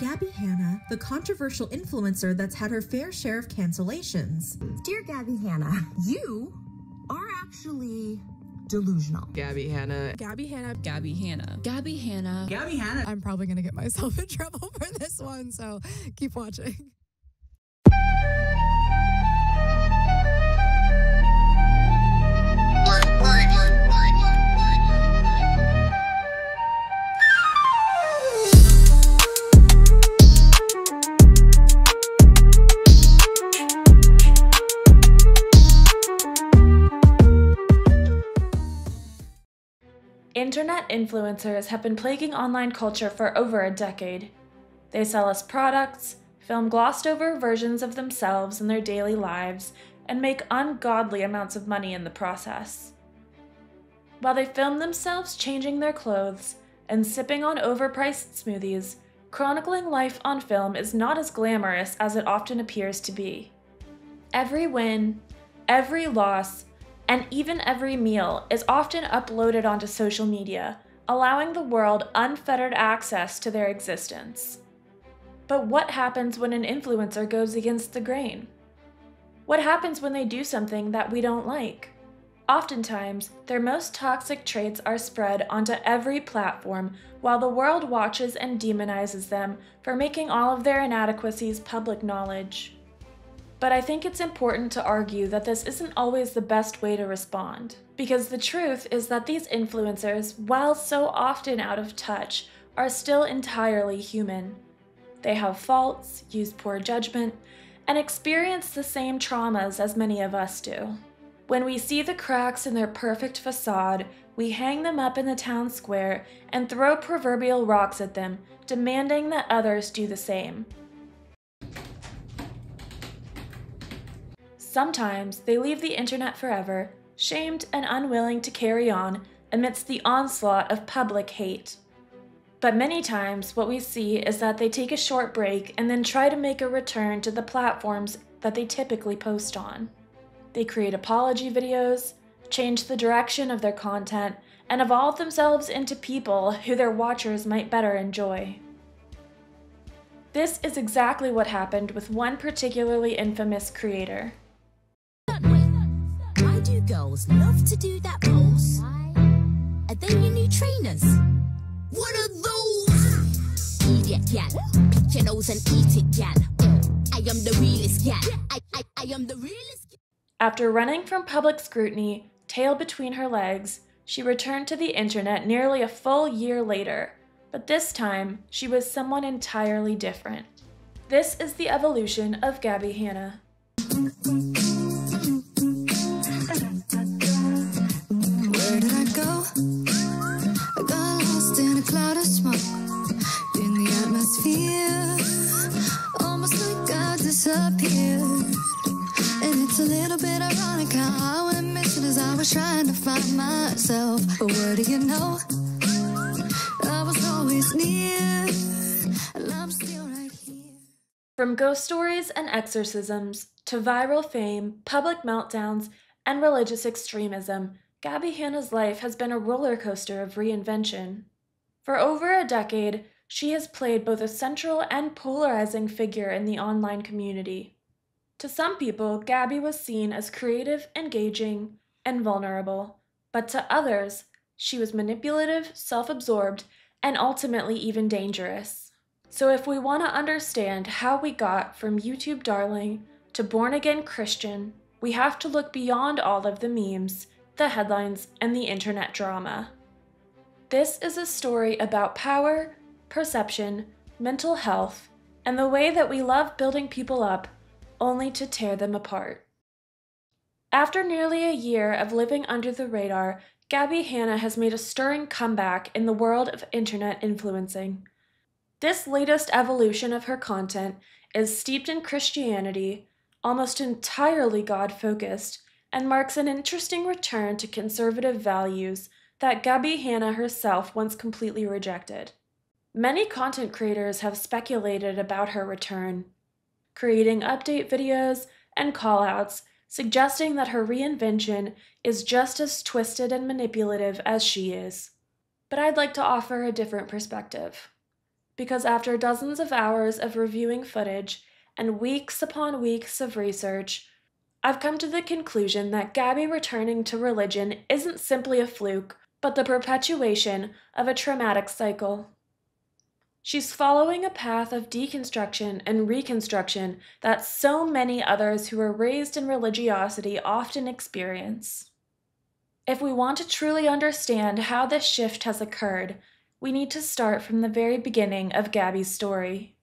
Gabby Hanna, the controversial influencer that's had her fair share of cancellations. Dear Gabby Hanna, you are actually delusional. Gabby Hanna. Gabby Hanna. Gabby Hanna. Gabby Hanna. Gabby Hanna. I'm probably going to get myself in trouble for this one, so keep watching. Internet influencers have been plaguing online culture for over a decade. They sell us products, film glossed-over versions of themselves in their daily lives, and make ungodly amounts of money in the process. While they film themselves changing their clothes and sipping on overpriced smoothies, chronicling life on film is not as glamorous as it often appears to be. Every win, every loss, and even every meal is often uploaded onto social media, allowing the world unfettered access to their existence. But what happens when an influencer goes against the grain? What happens when they do something that we don't like? Oftentimes, their most toxic traits are spread onto every platform while the world watches and demonizes them for making all of their inadequacies public knowledge. But I think it's important to argue that this isn't always the best way to respond, because the truth is that these influencers, while so often out of touch, are still entirely human. They have faults, use poor judgment, and experience the same traumas as many of us do. When we see the cracks in their perfect facade, we hang them up in the town square and throw proverbial rocks at them, demanding that others do the same. Sometimes they leave the internet forever, shamed and unwilling to carry on amidst the onslaught of public hate. But many times what we see is that they take a short break and then try to make a return to the platforms that they typically post on. They create apology videos, change the direction of their content, and evolve themselves into people who their watchers might better enjoy. This is exactly what happened with one particularly infamous creator. Why do girls love to do that pose? Are they your new trainers? What are those? Idiot gal, pick your nose and eat it gal. I am the realest gal. I am the realest. After running from public scrutiny, tail between her legs, she returned to the internet nearly a full year later, but this time she was someone entirely different. This is the evolution of Gabby Hanna. Where did I go? I got lost in a cloud of smoke, in the atmosphere, almost like I disappeared. And it's a little bit ironic how I went missing as I was trying to find myself. But what do you know? I was always near, and I'm still right here. From ghost stories and exorcisms to viral fame, public meltdowns, and religious extremism, Gabby Hanna's life has been a roller coaster of reinvention. For over a decade, she has played both a central and polarizing figure in the online community. To some people, Gabby was seen as creative, engaging, and vulnerable, but to others, she was manipulative, self-absorbed, and ultimately even dangerous. So if we want to understand how we got from YouTube darling to born-again Christian, we have to look beyond all of the memes, the headlines, and the internet drama. This is a story about power, perception, mental health, and the way that we love building people up only to tear them apart. After nearly a year of living under the radar, Gabby Hanna has made a stirring comeback in the world of internet influencing. This latest evolution of her content is steeped in Christianity, almost entirely God-focused, and marks an interesting return to conservative values that Gabby Hanna herself once completely rejected. Many content creators have speculated about her return, creating update videos and callouts suggesting that her reinvention is just as twisted and manipulative as she is. But I'd like to offer a different perspective. because after dozens of hours of reviewing footage and weeks upon weeks of research, I've come to the conclusion that Gabby returning to religion isn't simply a fluke, but the perpetuation of a traumatic cycle. She's following a path of deconstruction and reconstruction that so many others who were raised in religiosity often experience. If we want to truly understand how this shift has occurred, we need to start from the very beginning of Gabby's story.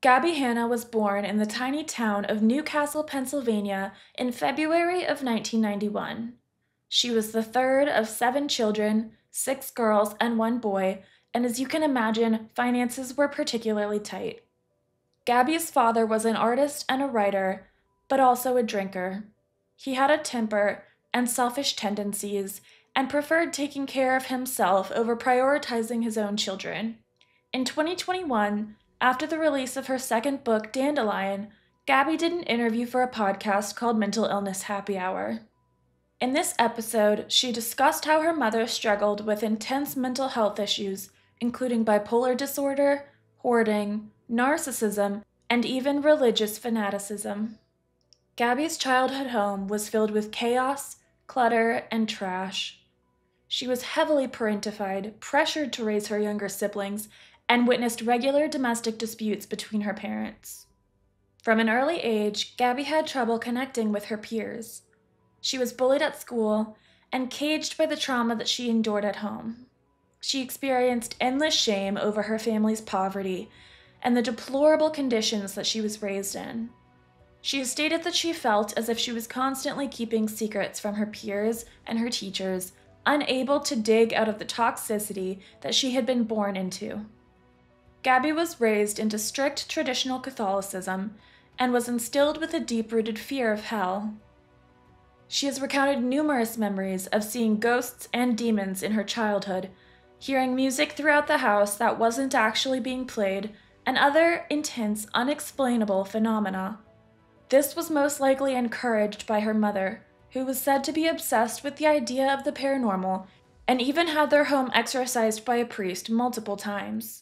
Gabby Hanna was born in the tiny town of Newcastle, Pennsylvania in February of 1991. She was the third of 7 children, 6 girls and 1 boy, and as you can imagine, finances were particularly tight. Gabby's father was an artist and a writer, but also a drinker. He had a temper and selfish tendencies, and preferred taking care of himself over prioritizing his own children. In 2021, after the release of her second book, Dandelion, Gabby did an interview for a podcast called Mental Illness Happy Hour. In this episode, she discussed how her mother struggled with intense mental health issues, including bipolar disorder, hoarding, narcissism, and even religious fanaticism. Gabby's childhood home was filled with chaos, clutter, and trash. She was heavily parentified, pressured to raise her younger siblings, and witnessed regular domestic disputes between her parents. From an early age, Gabby had trouble connecting with her peers. She was bullied at school and caged by the trauma that she endured at home. She experienced endless shame over her family's poverty and the deplorable conditions that she was raised in. She has stated that she felt as if she was constantly keeping secrets from her peers and her teachers, unable to dig out of the toxicity that she had been born into. Gabby was raised into strict traditional Catholicism and was instilled with a deep-rooted fear of hell. She has recounted numerous memories of seeing ghosts and demons in her childhood, hearing music throughout the house that wasn't actually being played, and other intense, unexplainable phenomena. This was most likely encouraged by her mother, who was said to be obsessed with the idea of the paranormal and even had their home exorcised by a priest multiple times.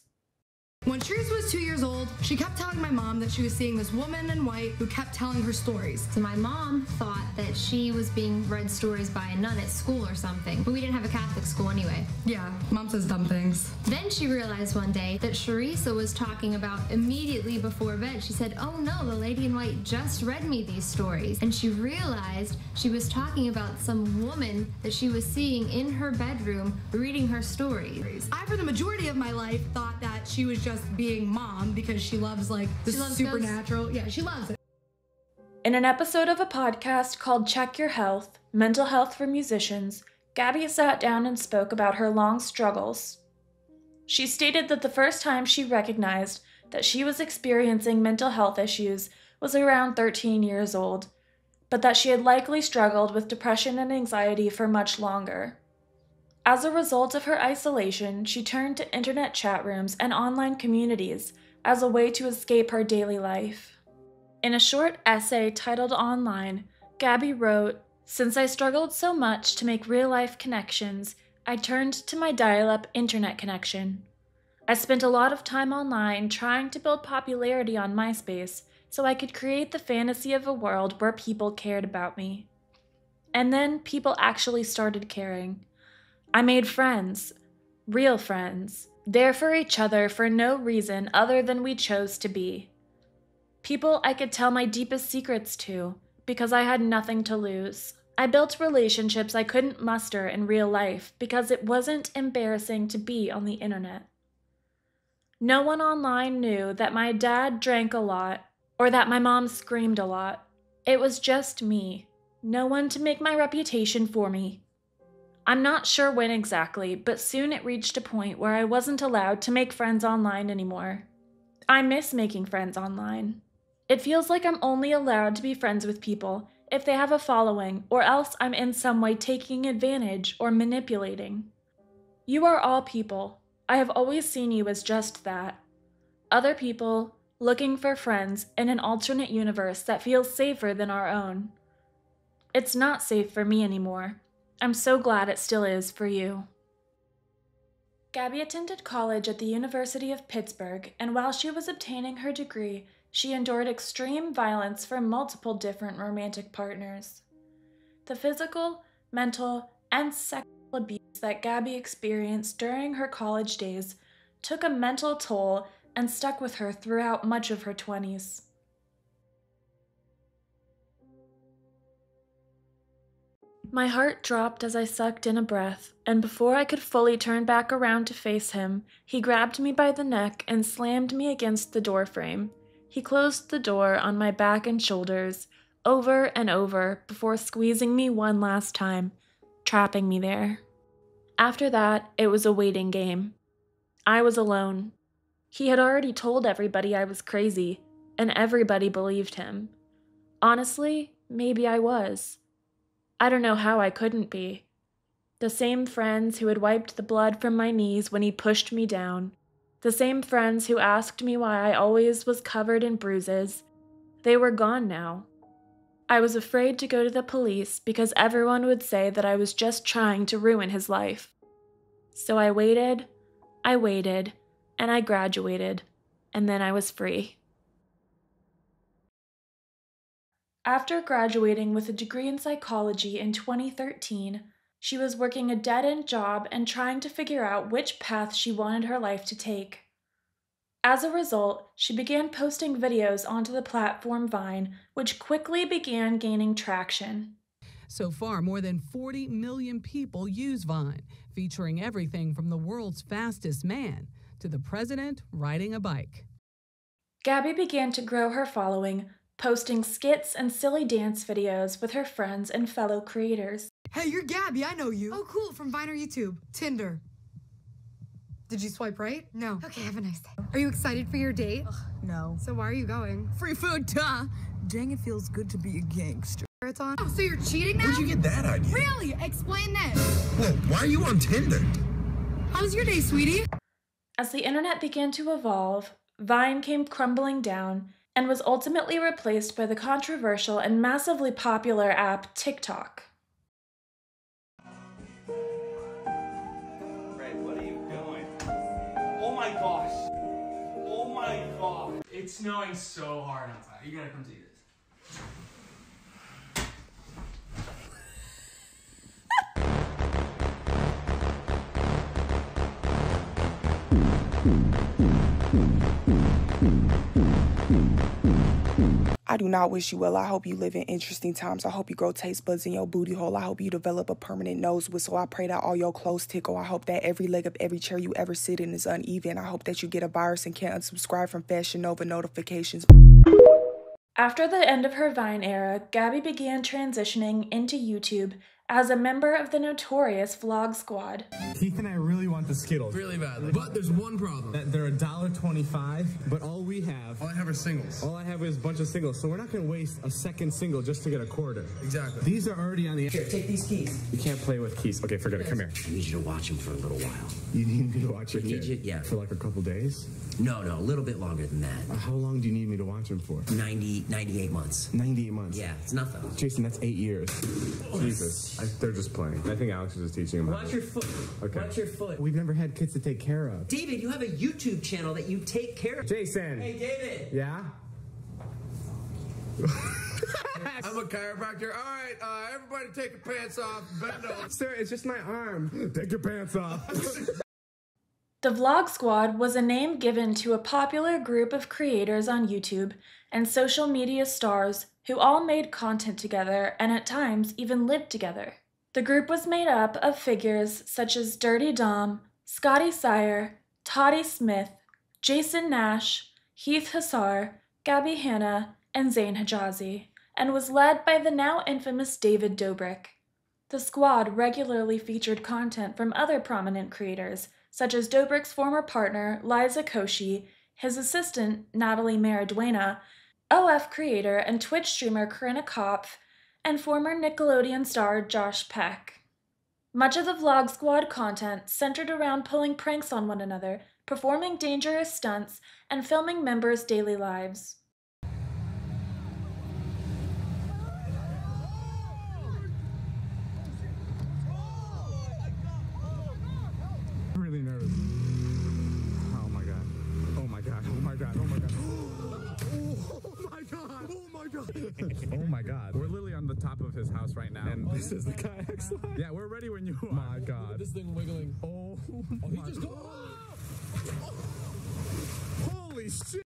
When Therese was 2 years old, she kept telling my mom that she was seeing this woman in white who kept telling her stories. So my mom thought that she was being read stories by a nun at school or something, but we didn't have a Catholic school anyway. Yeah, mom says dumb things. Then she realized one day that Sharissa was talking about immediately before bed. She said, "Oh no, the lady in white just read me these stories." And she realized she was talking about some woman that she was seeing in her bedroom reading her stories. I, for the majority of my life, thought that she was just being mom because she loves like the supernatural. Yeah, she loves it. In an episode of a podcast called Check Your Health, Mental Health for Musicians, Gabby sat down and spoke about her long struggles. She stated that the first time she recognized that she was experiencing mental health issues was around 13 years old, but that she had likely struggled with depression and anxiety for much longer. As a result of her isolation, she turned to internet chat rooms and online communities as a way to escape her daily life. In a short essay titled Online, Gabby wrote, "Since I struggled so much to make real-life connections, I turned to my dial-up internet connection. I spent a lot of time online trying to build popularity on MySpace so I could create the fantasy of a world where people cared about me. And then people actually started caring. I made friends, real friends, there for each other for no reason other than we chose to be. People I could tell my deepest secrets to, because I had nothing to lose. I built relationships I couldn't muster in real life because it wasn't embarrassing to be on the internet. No one online knew that my dad drank a lot or that my mom screamed a lot. It was just me, no one to make my reputation for me. I'm not sure when exactly, but soon it reached a point where I wasn't allowed to make friends online anymore. I miss making friends online. It feels like I'm only allowed to be friends with people if they have a following, or else I'm in some way taking advantage or manipulating. You are all people. I have always seen you as just that. Other people looking for friends in an alternate universe that feels safer than our own. It's not safe for me anymore. I'm so glad it still is for you. Gabby attended college at the University of Pittsburgh, and while she was obtaining her degree, she endured extreme violence from multiple different romantic partners. The physical, mental, and sexual abuse that Gabby experienced during her college days took a mental toll and stuck with her throughout much of her 20s. My heart dropped as I sucked in a breath, and before I could fully turn back around to face him, he grabbed me by the neck and slammed me against the doorframe. He closed the door on my back and shoulders, over and over, before squeezing me one last time, trapping me there. After that, it was a waiting game. I was alone. He had already told everybody I was crazy, and everybody believed him. Honestly, maybe I was. I don't know how I couldn't be. The same friends who had wiped the blood from my knees when he pushed me down. The same friends who asked me why I always was covered in bruises. They were gone now. I was afraid to go to the police because everyone would say that I was just trying to ruin his life. So I waited, and I graduated, and then I was free. After graduating with a degree in psychology in 2013, she was working a dead-end job and trying to figure out which path she wanted her life to take. As a result, she began posting videos onto the platform Vine, which quickly began gaining traction. So far, more than 40 million people use Vine, featuring everything from the world's fastest man to the president riding a bike. Gabby began to grow her following, posting skits and silly dance videos with her friends and fellow creators. Hey, you're Gabby, I know you. Oh, cool, from Vine or YouTube. Tinder. Did you swipe right? No. Okay, have a nice day. Are you excited for your date? Ugh, no. So why are you going? Free food, duh. Dang, it feels good to be a gangster. It's on. Oh, so you're cheating now? Where'd you get that idea? Really? Explain this. Well, why are you on Tinder? How was your day, sweetie? As the internet began to evolve, Vine came crumbling down and was ultimately replaced by the controversial and massively popular app TikTok. Ray, what are you doing? Oh my gosh! Oh my god! It's snowing so hard outside. You gotta come see this. I do not wish you well. I hope you live in interesting times. I hope you grow taste buds in your booty hole. I hope you develop a permanent nose whistle. I pray that all your clothes tickle. I hope that every leg of every chair you ever sit in is uneven. I hope that you get a virus and can't unsubscribe from Fashion Nova notifications. After the end of her Vine era, Gabby began transitioning into YouTube as a member of the notorious Vlog Squad. Keith and I really want the Skittles. Really badly. But there's one problem. They're $1.25, but all I have are singles. All I have is a bunch of singles, so we're not going to waste a second single just to get a quarter. Exactly. These are already on the... Here, take these keys. You can't play with keys. Okay, forget it. Come here. I need you to watch them for a little while. You need me to watch it? Yeah. For like a couple days? No, a little bit longer than that. How long do you need me to watch them for? 98 months. 98 months? Yeah, it's nothing. Jason, that's 8 years. Jesus. They're just playing. I think Alex was just teaching him. Watch your foot. Okay. Watch your foot. We've never had kids to take care of. David, you have a YouTube channel that you take care of. Jason. Hey, David. Yeah? I'm a chiropractor. All right, everybody take your pants off. Bend over. Sir, it's just my arm. Take your pants off. The Vlog Squad was a name given to a popular group of creators on YouTube and social media stars who all made content together and at times even lived together. The group was made up of figures such as Dirty Dom, Scotty Sire, Toddy Smith, Jason Nash, Heath Hassar, Gabby Hanna, and Zain Hijazi, and was led by the now infamous David Dobrik. The squad regularly featured content from other prominent creators, such as Dobrik's former partner, Liza Koshy, his assistant, Natalie Mariduena, OF creator and Twitch streamer Corinna Kopf, and former Nickelodeon star Josh Peck. Much of the Vlog Squad content centered around pulling pranks on one another, performing dangerous stunts, and filming members' daily lives. God. Oh my God. Oh my God. Oh my God. Oh my God. We're literally on the top of his house right now. And this is the kayak slide. Yeah, we're ready when you are. My God. Look at this thing wiggling. Oh, he just go. Holy shit.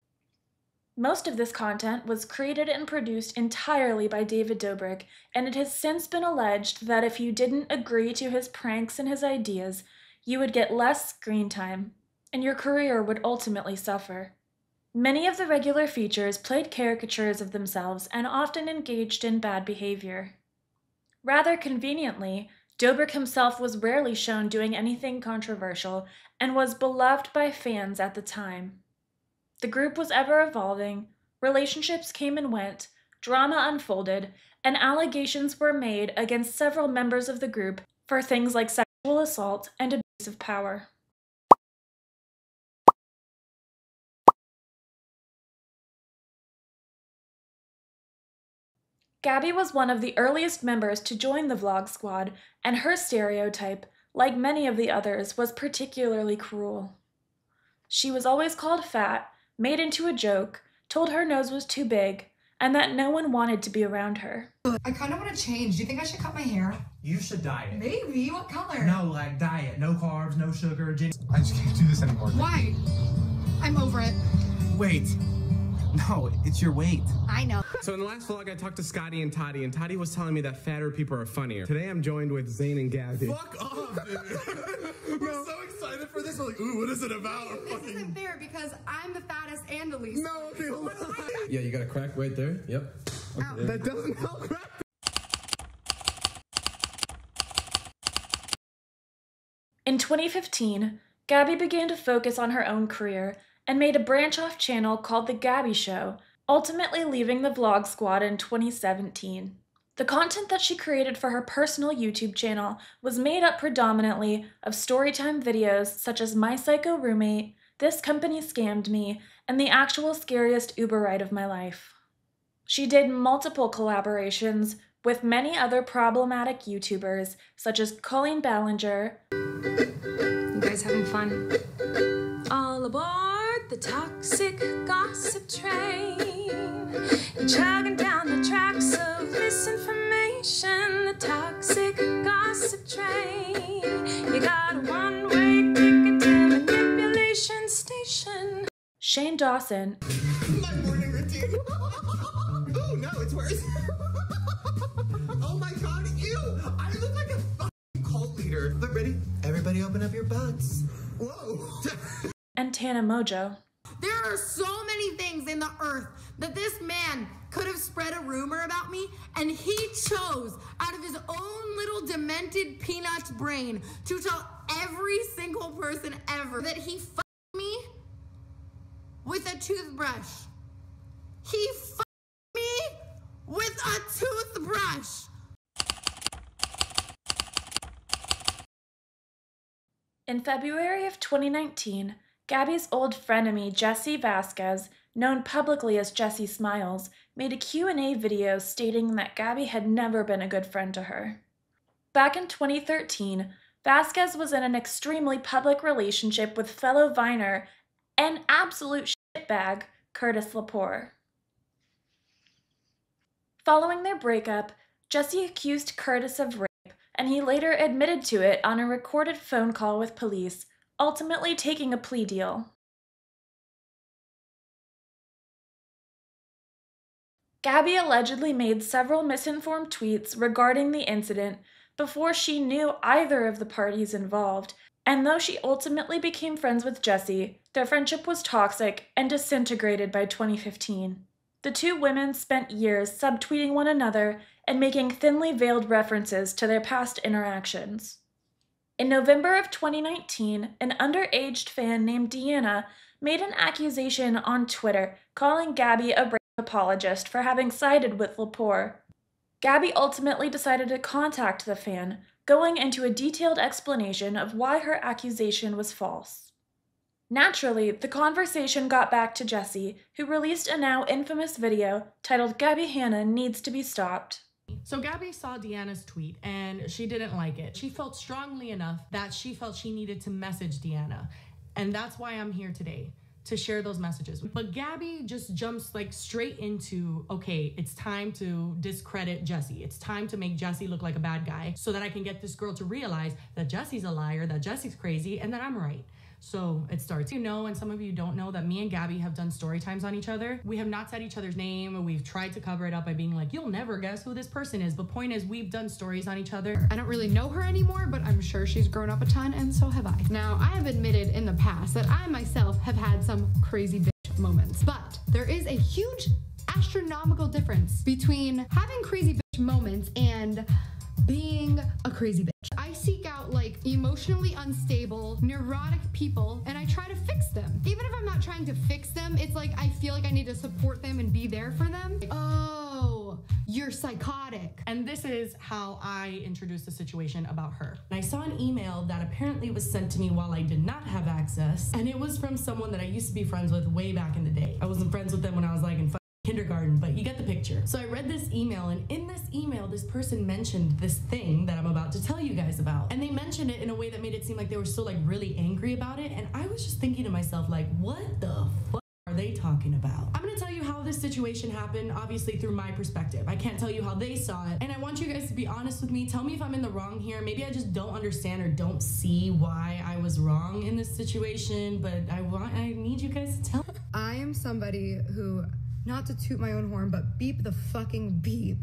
Most of this content was created and produced entirely by David Dobrik, and it has since been alleged that if you didn't agree to his pranks and his ideas, you would get less screen time, and your career would ultimately suffer. Many of the regular features played caricatures of themselves and often engaged in bad behavior. Rather conveniently, Dobrik himself was rarely shown doing anything controversial and was beloved by fans at the time. The group was ever evolving, relationships came and went, drama unfolded, and allegations were made against several members of the group for things like sexual assault and abuse of power. Gabby was one of the earliest members to join the Vlog Squad, and her stereotype, like many of the others, was particularly cruel. She was always called fat, made into a joke, told her nose was too big, and that no one wanted to be around her. I kind of want to change. Do you think I should cut my hair? You should dye it. Maybe. What color? No, like dye it. No carbs, no sugar. I just can't do this anymore. Why? I'm over it. Wait. No, it's your weight. I know. So in the last vlog, I talked to Scotty and Toddy was telling me that fatter people are funnier. Today, I'm joined with Zane and Gabby. Fuck off, dude. We're so excited for this. We're like, ooh, what is it about? This isn't fair because I'm the fattest and the least. No, okay, hold on. Yeah, you got a crack right there. Yep. Okay. That doesn't help crack. In 2015, Gabby began to focus on her own career and made a branch-off channel called The Gabby Show, ultimately leaving the Vlog Squad in 2017. The content that she created for her personal YouTube channel was made up predominantly of storytime videos such as My Psycho Roommate, This Company Scammed Me, and the actual scariest Uber ride of my life. She did multiple collaborations with many other problematic YouTubers such as Colleen Ballinger. You guys having fun? All aboard the toxic gossip train. You're chugging down the tracks of misinformation. The toxic gossip train. You got a one-way ticket to manipulation station. Shane Dawson. My morning routine. Oh no, it's worse. Oh my God, ew! I look like a fucking cult leader. But ready? Everybody open up your butts. Whoa. And Tana Mojo. There are so many things in the earth that this man could have spread a rumor about me, and he chose out of his own little demented peanut brain to tell every single person ever that he fucked me with a toothbrush. He fucked me with a toothbrush. In February of 2019, Gabby's old frenemy Jessie Vasquez, known publicly as Jessie Smiles, made a Q&A video stating that Gabby had never been a good friend to her. Back in 2013, Vasquez was in an extremely public relationship with fellow Viner and absolute shitbag Curtis Lepore. Following their breakup, Jessie accused Curtis of rape, and he later admitted to it on a recorded phone call with police, ultimately taking a plea deal. Gabby allegedly made several misinformed tweets regarding the incident before she knew either of the parties involved, and though she ultimately became friends with Jessie, their friendship was toxic and disintegrated by 2015. The two women spent years subtweeting one another and making thinly veiled references to their past interactions. In November of 2019, an underage fan named Deanna made an accusation on Twitter calling Gabby a rape apologist for having sided with Lepore. Gabby ultimately decided to contact the fan, going into a detailed explanation of why her accusation was false. Naturally, the conversation got back to Jessie, who released a now infamous video titled Gabby Hanna Needs to Be Stopped. So Gabby saw Deanna's tweet and she didn't like it. She felt strongly enough that she felt she needed to message Deanna. And that's why I'm here today, to share those messages. But Gabby just jumps like straight into, okay, it's time to discredit Jesse. It's time to make Jesse look like a bad guy so that I can get this girl to realize that Jesse's a liar, that Jesse's crazy, and that I'm right. So it starts. You know, and some of you don't know that me and Gabby have done story times on each other. We have not said each other's name. We've tried to cover it up by being like, you'll never guess who this person is. But point is, we've done stories on each other. I don't really know her anymore, but I'm sure she's grown up a ton, and so have I. Now, I have admitted in the past that I myself have had some crazy bitch moments, but there is a huge astronomical difference between having crazy bitch moments and being a crazy bitch. I seek out like emotionally unstable, neurotic people, and I try to fix them. Even if I'm not trying to fix them, it's like I feel like I need to support them and be there for them. Oh, you're psychotic. And this is how I introduced the situation about her. I saw an email that apparently was sent to me while I did not have access, and it was from someone that I used to be friends with way back in the day. I wasn't friends with them when I was like in kindergarten, but you get the picture. So I read this email, and in this email, this person mentioned this thing that I'm about to tell you guys about. And they mentioned it in a way that made it seem like they were still like really angry about it. And I was just thinking to myself, like, what the fuck are they talking about? I'm gonna tell you how this situation happened, obviously through my perspective. I can't tell you how they saw it. And I want you guys to be honest with me. Tell me if I'm in the wrong here. Maybe I just don't understand or don't see why I was wrong in this situation, but I need you guys to tell me. I am somebody who, not to toot my own horn, but beep the fucking beep,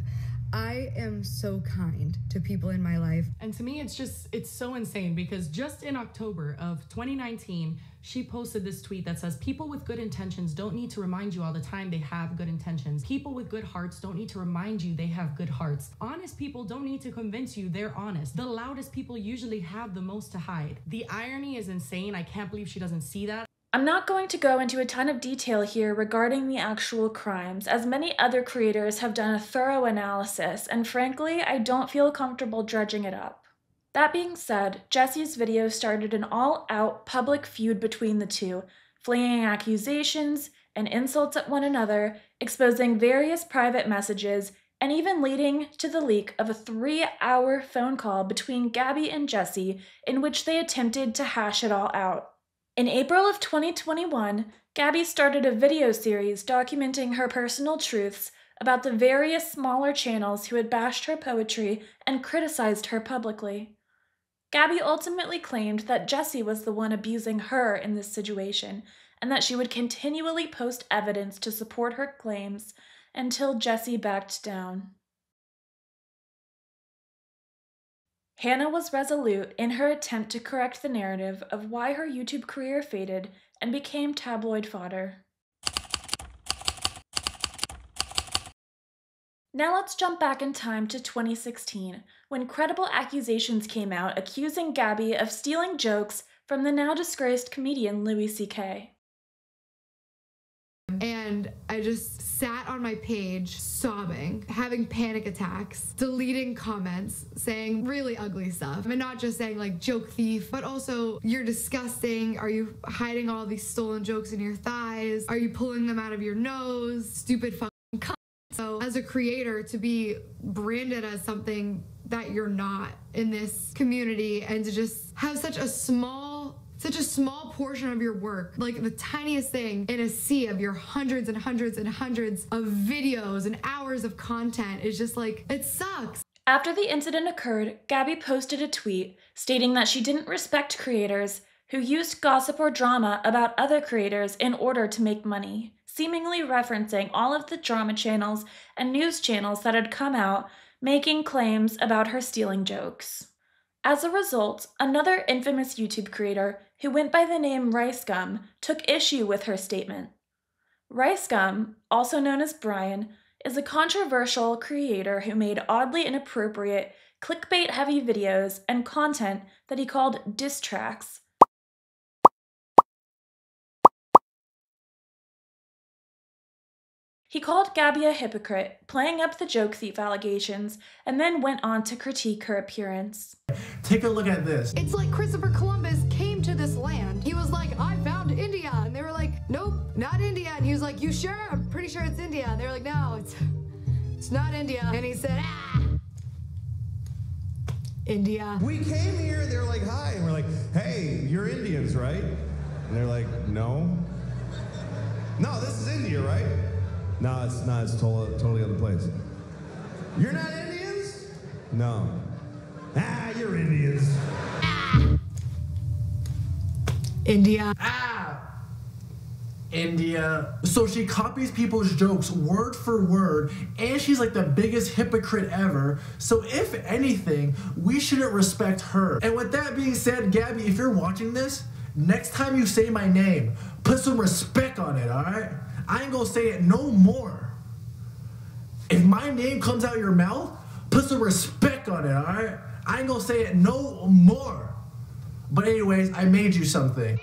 I am so kind to people in my life. And to me, it's so insane because just in October of 2019, she posted this tweet that says, people with good intentions don't need to remind you all the time they have good intentions. People with good hearts don't need to remind you they have good hearts. Honest people don't need to convince you they're honest. The loudest people usually have the most to hide. The irony is insane. I can't believe she doesn't see that. I'm not going to go into a ton of detail here regarding the actual crimes, as many other creators have done a thorough analysis, and frankly, I don't feel comfortable dredging it up. That being said, Jesse's video started an all-out public feud between the two, flinging accusations and insults at one another, exposing various private messages, and even leading to the leak of a 3-hour phone call between Gabby and Jesse in which they attempted to hash it all out. In April of 2021, Gabby started a video series documenting her personal truths about the various smaller channels who had bashed her poetry and criticized her publicly. Gabby ultimately claimed that Jesse was the one abusing her in this situation, and that she would continually post evidence to support her claims until Jesse backed down. Hannah was resolute in her attempt to correct the narrative of why her YouTube career faded and became tabloid fodder. Now let's jump back in time to 2016, when credible accusations came out accusing Gabby of stealing jokes from the now disgraced comedian Louis C.K. And I just sat on my page sobbing, having panic attacks, deleting comments, saying really ugly stuff. And not just saying like joke thief, but also you're disgusting. Are you hiding all these stolen jokes in your thighs? Are you pulling them out of your nose? Stupid fucking cunt. So as a creator, to be branded as something that you're not in this community and to just have such a small portion of your work, like the tiniest thing in a sea of your hundreds and hundreds and hundreds of videos and hours of content is just like, it sucks. After the incident occurred, Gabby posted a tweet stating that she didn't respect creators who used gossip or drama about other creators in order to make money, seemingly referencing all of the drama channels and news channels that had come out making claims about her stealing jokes. As a result, another infamous YouTube creator who went by the name RiceGum took issue with her statement. RiceGum, also known as Brian, is a controversial creator who made oddly inappropriate, clickbait-heavy videos and content that he called diss tracks. He called Gabby a hypocrite, playing up the joke thief allegations, and then went on to critique her appearance. Take a look at this. It's like Christopher Columbus came to this land. He was like, I found India. And they were like, nope, not India. And he was like, you sure? I'm pretty sure it's India. And they were like, no, it's not India. And he said, India. We came here, they were like, hi. And we're like, hey, you're Indians, right? And they're like, no. No, this is India, right? No, it's not. It's totally other place. You're not Indians? No. Ah, you're Indians. India. India. So she copies people's jokes word for word, and she's like the biggest hypocrite ever. So if anything, we shouldn't respect her. And with that being said, Gabby, if you're watching this, next time you say my name, put some respect on it, alright? I ain't gonna say it no more. If my name comes out your mouth, put some respect on it, alright? I ain't gonna say it no more. But anyways, I made you something.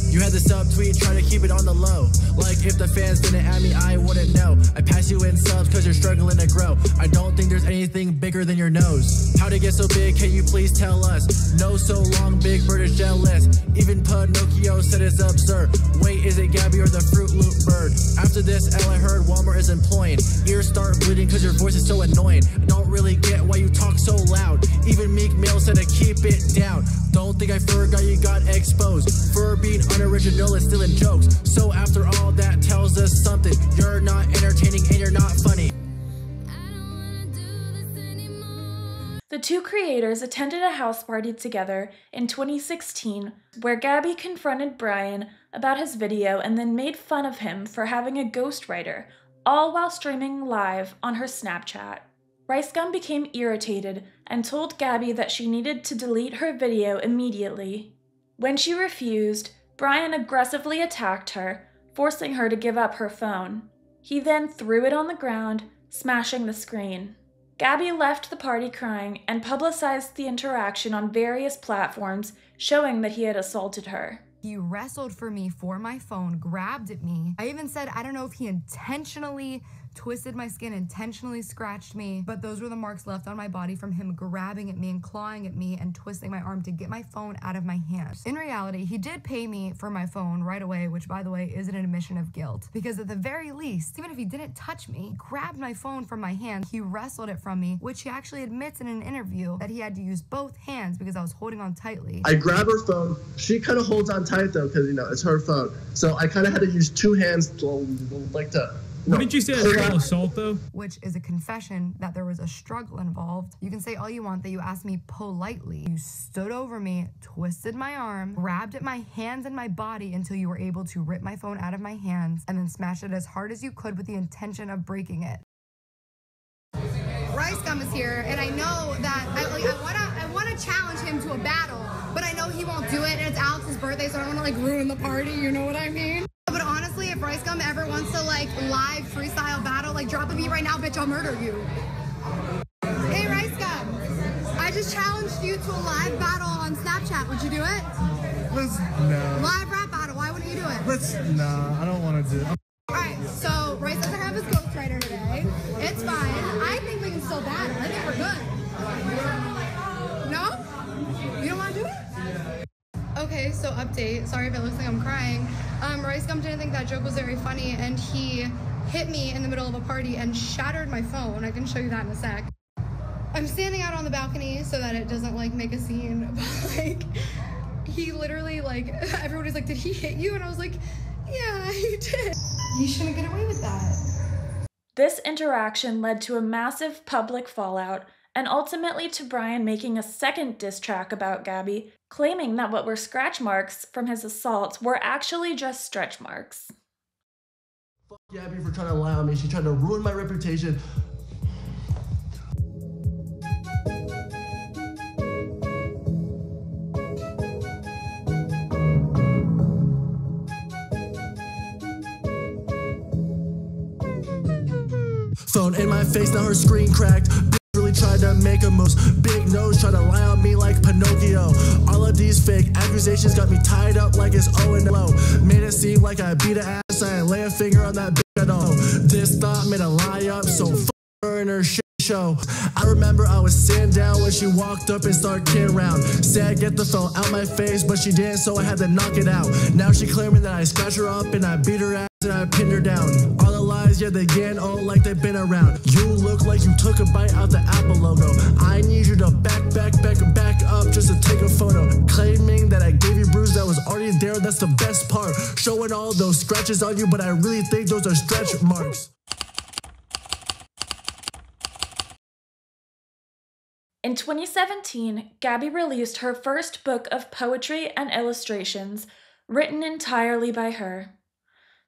You had the subtweet, trying to keep it on the low. Like if the fans didn't add me, I wouldn't know. I pass you in subs cause you're struggling to grow. I don't think there's anything bigger than your nose. How'd it get so big, can you please tell us? No, so long, Big Bird is jealous. Even Pinocchio said it's absurd. Wait, is it Gabby or the Fruit Loop bird? After this, all I heard Walmart is employing. Ears start bleeding cause your voice is so annoying. I don't really get why you talk so loud. Even Meek Mill said to keep it down. Don't think I forgot you got exposed for being unoriginal and stealing jokes. So after all that tells us something. You're not entertaining and you're not funny. The two creators attended a house party together in 2016 where Gabby confronted Brian about his video and then made fun of him for having a ghostwriter, all while streaming live on her Snapchat. RiceGum became irritated and told Gabby that she needed to delete her video immediately. When she refused, Brian aggressively attacked her, forcing her to give up her phone. He then threw it on the ground, smashing the screen. Gabby left the party crying and publicized the interaction on various platforms, showing that he had assaulted her. He wrestled for me for my phone, grabbed at me. I even said, I don't know if he intentionally twisted my skin, intentionally scratched me, but those were the marks left on my body from him grabbing at me and clawing at me and twisting my arm to get my phone out of my hand. In reality, he did pay me for my phone right away, which by the way is an admission of guilt, because at the very least, even if he didn't touch me, he grabbed my phone from my hand, he wrestled it from me, which he actually admits in an interview that he had to use both hands because I was holding on tightly. I grab her phone. She kind of holds on tight though, because you know it's her phone. So I kind of had to use two hands to Wouldn't you say that's real assault, though? Which is a confession that there was a struggle involved. You can say all you want that you asked me politely. You stood over me, twisted my arm, grabbed at my hands and my body until you were able to rip my phone out of my hands, and then smash it as hard as you could with the intention of breaking it. RiceGum is here, and I know that I want to challenge him to a battle, but I know he won't do it, and it's Alex's birthday, so I don't want to ruin the party, you know what I mean? But honestly, if RiceGum ever wants to live freestyle battle, drop a beat right now, bitch, I'll murder you. Hey RiceGum, I just challenged you to a live battle on Snapchat. Would you do it? No. Live rap battle, why wouldn't you do it? No, I don't want to do it. Alright, so Rice doesn't have his ghostwriter today. It's fine. I think we can still battle. I think we're good. No? You don't want to do it? Okay, so update. Sorry if it looks like I'm crying. RiceGum didn't think that joke was very funny, and he hit me in the middle of a party and shattered my phone. I can show you that in a sec. I'm standing out on the balcony so that it doesn't make a scene, but he literally everybody's like, did he hit you? And I was like, yeah, he did. He shouldn't get away with that. This interaction led to a massive public fallout and ultimately to Brian making a second diss track about Gabby, claiming that what were scratch marks from his assaults were actually just stretch marks. Fuck Gabby for trying to lie on me. She tried to ruin my reputation. Phone in my face, now her screen cracked. Really tried to make a move. Big nose, tried to lie on me like Pinocchio. All of these fake accusations got me tied up like it's Owen Low. Made it seem like I beat her ass. I lay a finger on that bitch at all. This thought made a lie up, so fuck her and her shit. show. I remember I was sitting down when she walked up and started kidding around. Said get the phone out my face, but she didn't, so I had to knock it out. Now she claiming that I scratched her up and I beat her ass and I pinned her down. All the lies, yeah, they getting old like they've been around. You look like you took a bite out the Apple logo. I need you to back up just to take a photo. Claiming that I gave you bruise that was already there, that's the best part. Showing all those scratches on you, but I really think those are stretch marks. In 2017, Gabby released her first book of poetry and illustrations, written entirely by her.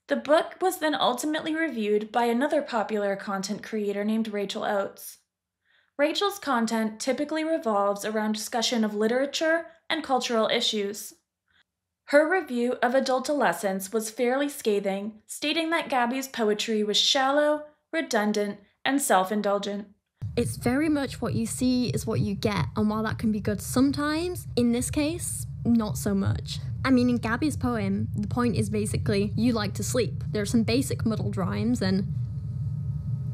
The book was then ultimately reviewed by another popular content creator named Rachel Oates. Rachel's content typically revolves around discussion of literature and cultural issues. Her review of Adultolescence was fairly scathing, stating that Gabby's poetry was shallow, redundant, and self-indulgent. It's very much what you see is what you get, and while that can be good sometimes, in this case, not so much. I mean, in Gabby's poem, the point is basically, you like to sleep. There are some basic muddled rhymes, and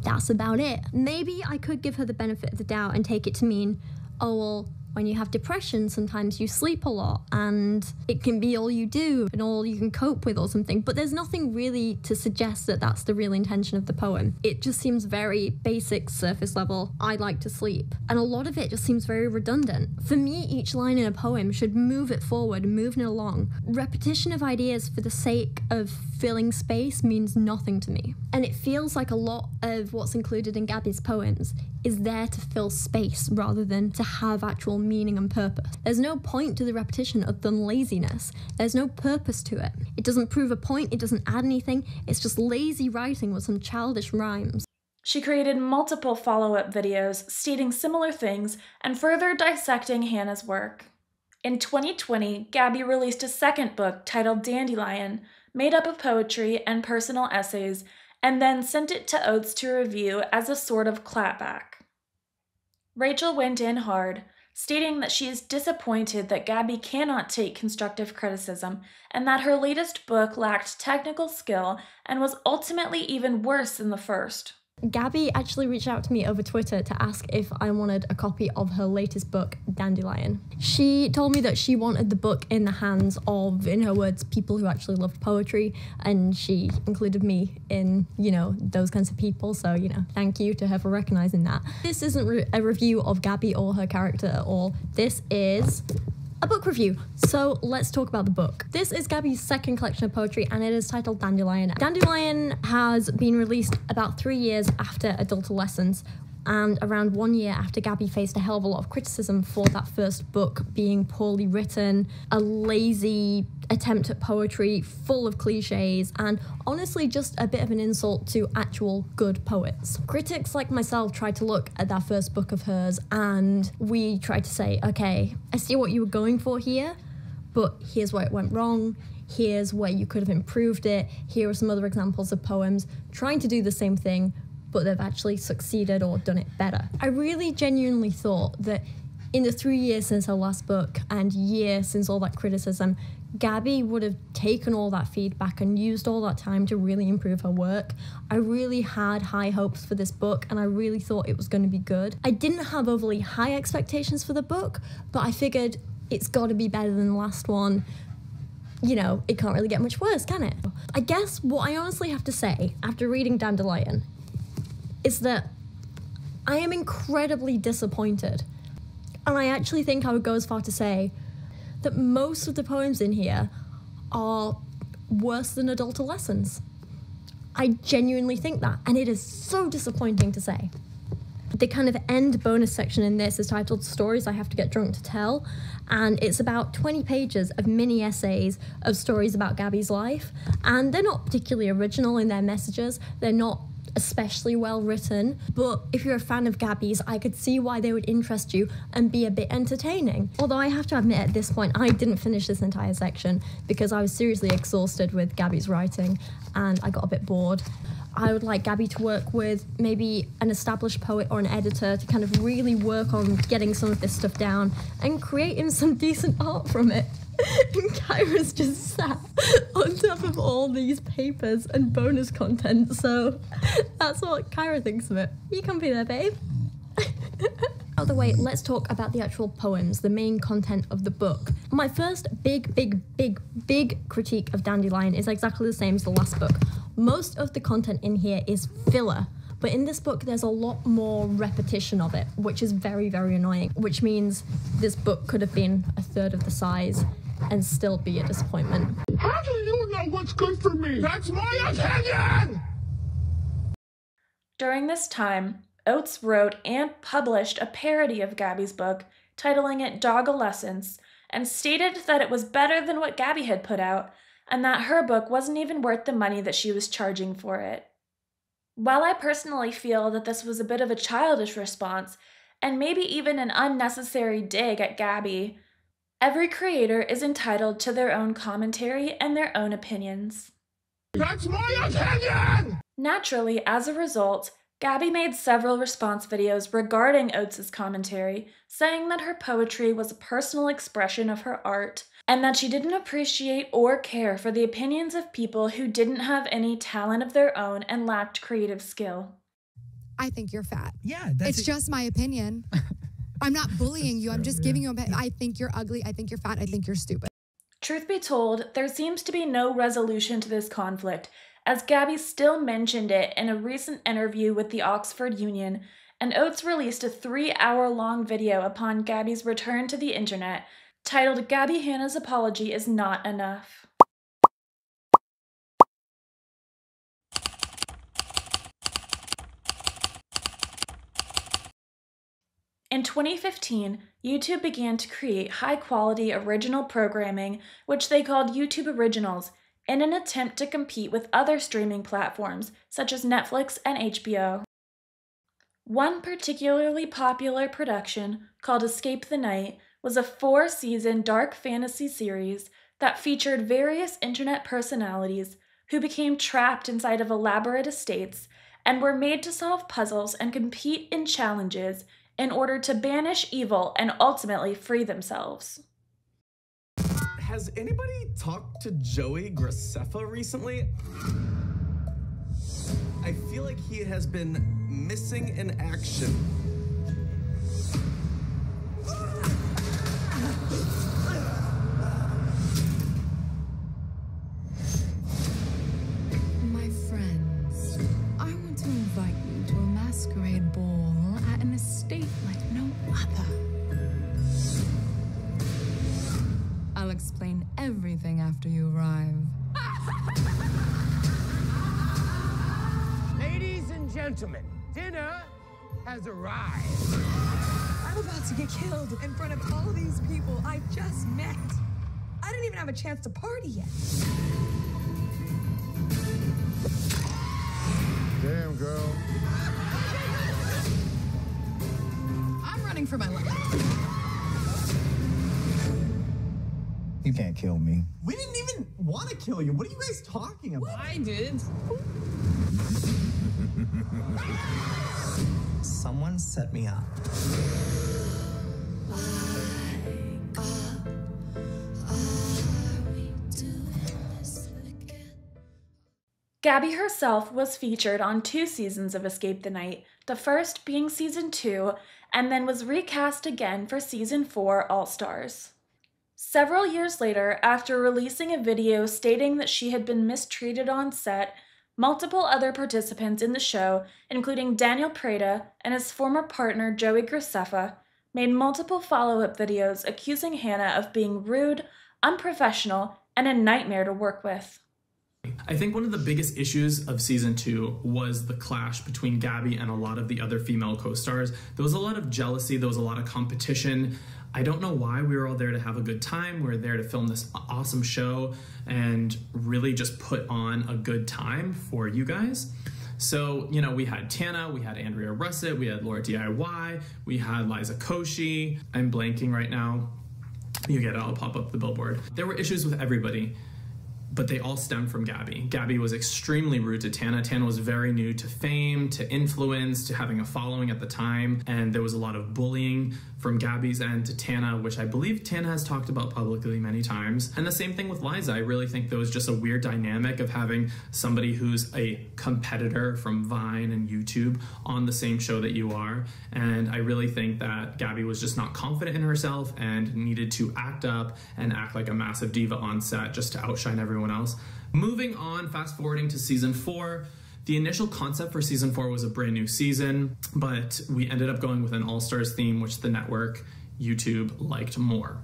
that's about it. Maybe I could give her the benefit of the doubt and take it to mean, oh, well, when you have depression, sometimes you sleep a lot and it can be all you do and all you can cope with or something. But there's nothing really to suggest that that's the real intention of the poem. It just seems very basic, surface level. I like to sleep. And a lot of it just seems very redundant. For me, each line in a poem should move it forward, move it along. Repetition of ideas for the sake of filling space means nothing to me. And it feels like a lot of what's included in Gabby's poems is there to fill space rather than to have actual meaning and purpose. There's no point to the repetition other than laziness. There's no purpose to it. It doesn't prove a point, it doesn't add anything, it's just lazy writing with some childish rhymes. She created multiple follow-up videos stating similar things and further dissecting Hannah's work. In 2020, Gabby released a second book titled Dandelion, made up of poetry and personal essays, and then sent it to Oates to review as a sort of clapback. Rachel went in hard, stating that she is disappointed that Gabby cannot take constructive criticism and that her latest book lacked technical skill and was ultimately even worse than the first. Gabby actually reached out to me over Twitter to ask if I wanted a copy of her latest book, Dandelion. She told me that she wanted the book in the hands of, in her words, people who actually loved poetry, and she included me in, those kinds of people, so, thank you to her for recognizing that. This isn't a review of Gabby or her character at all. This is a book review. So let's talk about the book. This is Gabby's second collection of poetry and it is titled Dandelion. Dandelion has been released about 3 years after Adultolescence and around 1 year after Gabby faced a hell of a lot of criticism for that first book being poorly written, a lazy attempt at poetry full of cliches, and honestly just a bit of an insult to actual good poets. Critics like myself tried to look at that first book of hers and we tried to say, okay, I see what you were going for here, but here's where it went wrong, here's where you could have improved it, here are some other examples of poems trying to do the same thing, but they've actually succeeded or done it better. I really genuinely thought that in the 3 years since her last book and year since all that criticism, Gabby would have taken all that feedback and used all that time to really improve her work. I really had high hopes for this book and I really thought it was going to be good. I didn't have overly high expectations for the book, but I figured it's got to be better than the last one. It can't really get much worse, can it? I guess what I honestly have to say after reading Dandelion is that I am incredibly disappointed. And I actually think I would go as far to say that most of the poems in here are worse than Adultolescence. I genuinely think that, and it is so disappointing to say. The kind of end bonus section in this is titled Stories I Have to Get Drunk to Tell, and it's about 20 pages of mini essays of stories about Gabby's life, and they're not particularly original in their messages, they're not especially well written, but if you're a fan of Gabby's, I could see why they would interest you and be a bit entertaining. Although I have to admit at this point, I didn't finish this entire section because I was seriously exhausted with Gabby's writing and I got a bit bored. I would like Gabby to work with maybe an established poet or an editor to kind of really work on getting some of this stuff down and creating some decent art from it. And Kyra's just sat on top of all these papers and bonus content, so that's what Kyra thinks of it. You can be there, babe. Out of the way, let's talk about the actual poems, the main content of the book. My first big critique of Dandelion is exactly the same as the last book. Most of the content in here is filler, but in this book there's a lot more repetition of it, which is very annoying, which means this book could have been a third of the size and still be a disappointment. How do you know what's good for me? That's my opinion! During this time, Oates wrote and published a parody of Gabby's book, titling it Dog-a-lessons, and stated that it was better than what Gabby had put out, and that her book wasn't even worth the money that she was charging for it. While I personally feel that this was a bit of a childish response, and maybe even an unnecessary dig at Gabby, every creator is entitled to their own commentary and their own opinions. That's my opinion! Naturally, as a result, Gabby made several response videos regarding Oates' commentary, saying that her poetry was a personal expression of her art, and that she didn't appreciate or care for the opinions of people who didn't have any talent of their own and lacked creative skill. I think you're fat. Yeah, it's just my opinion. I'm not bullying you, I'm just giving you a opinion. I think you're ugly, I think you're fat, I think you're stupid. Truth be told, there seems to be no resolution to this conflict, as Gabby still mentioned it in a recent interview with the Oxford Union, and Oates released a 3-hour-long video upon Gabby's return to the internet, titled Gabby Hanna's Apology is Not Enough. In 2015, YouTube began to create high-quality original programming, which they called YouTube Originals, in an attempt to compete with other streaming platforms, such as Netflix and HBO. One particularly popular production, called Escape the Night, was a 4-season dark fantasy series that featured various internet personalities who became trapped inside of elaborate estates and were made to solve puzzles and compete in challenges in order to banish evil and ultimately free themselves. Has anybody talked to Joey Graceffa recently? I feel like he has been missing in action. My friends, I want to invite you to a masquerade ball at an estate like no other. I'll explain everything after you arrive. Ladies and gentlemen, dinner has arrived. I'm about to get killed in front of all these people I just met. I didn't even have a chance to party yet. Damn, girl. I'm running for my life. You can't kill me. We didn't even want to kill you. What are you guys talking about? I did. Someone set me up. Gabby herself was featured on 2 seasons of Escape the Night, the first being Season 2, and then was recast again for Season 4 All-Stars. Several years later, after releasing a video stating that she had been mistreated on set, multiple other participants in the show, including Daniel Prada and his former partner Joey Graceffa, made multiple follow-up videos accusing Hanna of being rude, unprofessional, and a nightmare to work with. I think one of the biggest issues of season 2 was the clash between Gabby and a lot of the other female co-stars. There was a lot of jealousy, there was a lot of competition. I don't know why. We were all there to have a good time. We were there to film this awesome show and really just put on a good time for you guys. So, you know, we had Tana, we had Andrea Russett, we had Laura DIY, we had Liza Koshy. I'm blanking right now. You get it, I'll pop up the billboard. There were issues with everybody. but they all stem from Gabby. Gabby was extremely rude to Tana. Tana was very new to fame, to influence, to having a following at the time, and there was a lot of bullying from Gabby's end to Tana, which I believe Tana has talked about publicly many times. And the same thing with Liza. I really think there was just a weird dynamic of having somebody who's a competitor from Vine and YouTube on the same show that you are. And I really think that Gabby was just not confident in herself and needed to act up and act like a massive diva on set just to outshine everyone else. Moving on, fast forwarding to season 4, the initial concept for season 4 was a brand new season, but we ended up going with an All-Stars theme, which the network, YouTube, liked more.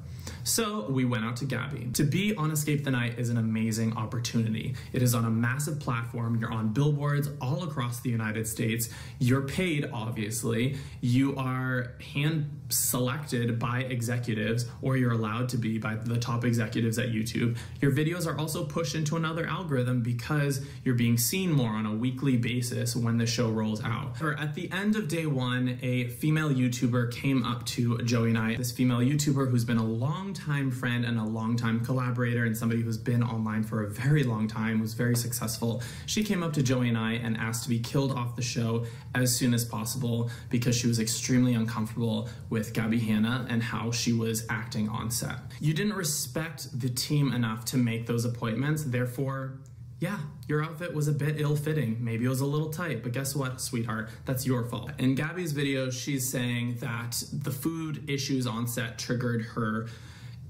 So we went out to Gabby. To be on Escape the Night is an amazing opportunity. It is on a massive platform. You're on billboards all across the United States. You're paid, obviously. You are hand selected by executives, or you're allowed to be by the top executives at YouTube. Your videos are also pushed into another algorithm because you're being seen more on a weekly basis when the show rolls out. At the end of day 1, a female YouTuber came up to Joey and I. This female YouTuber who's been a long-time friend and a long-time collaborator and somebody who's been online for a very long time, was very successful. She came up to Joey and I and asked to be killed off the show as soon as possible because she was extremely uncomfortable with Gabby Hanna and how she was acting on set. You didn't respect the team enough to make those appointments, therefore, yeah, your outfit was a bit ill-fitting. Maybe it was a little tight, but guess what, sweetheart? That's your fault. In Gabby's video, she's saying that the food issues on set triggered her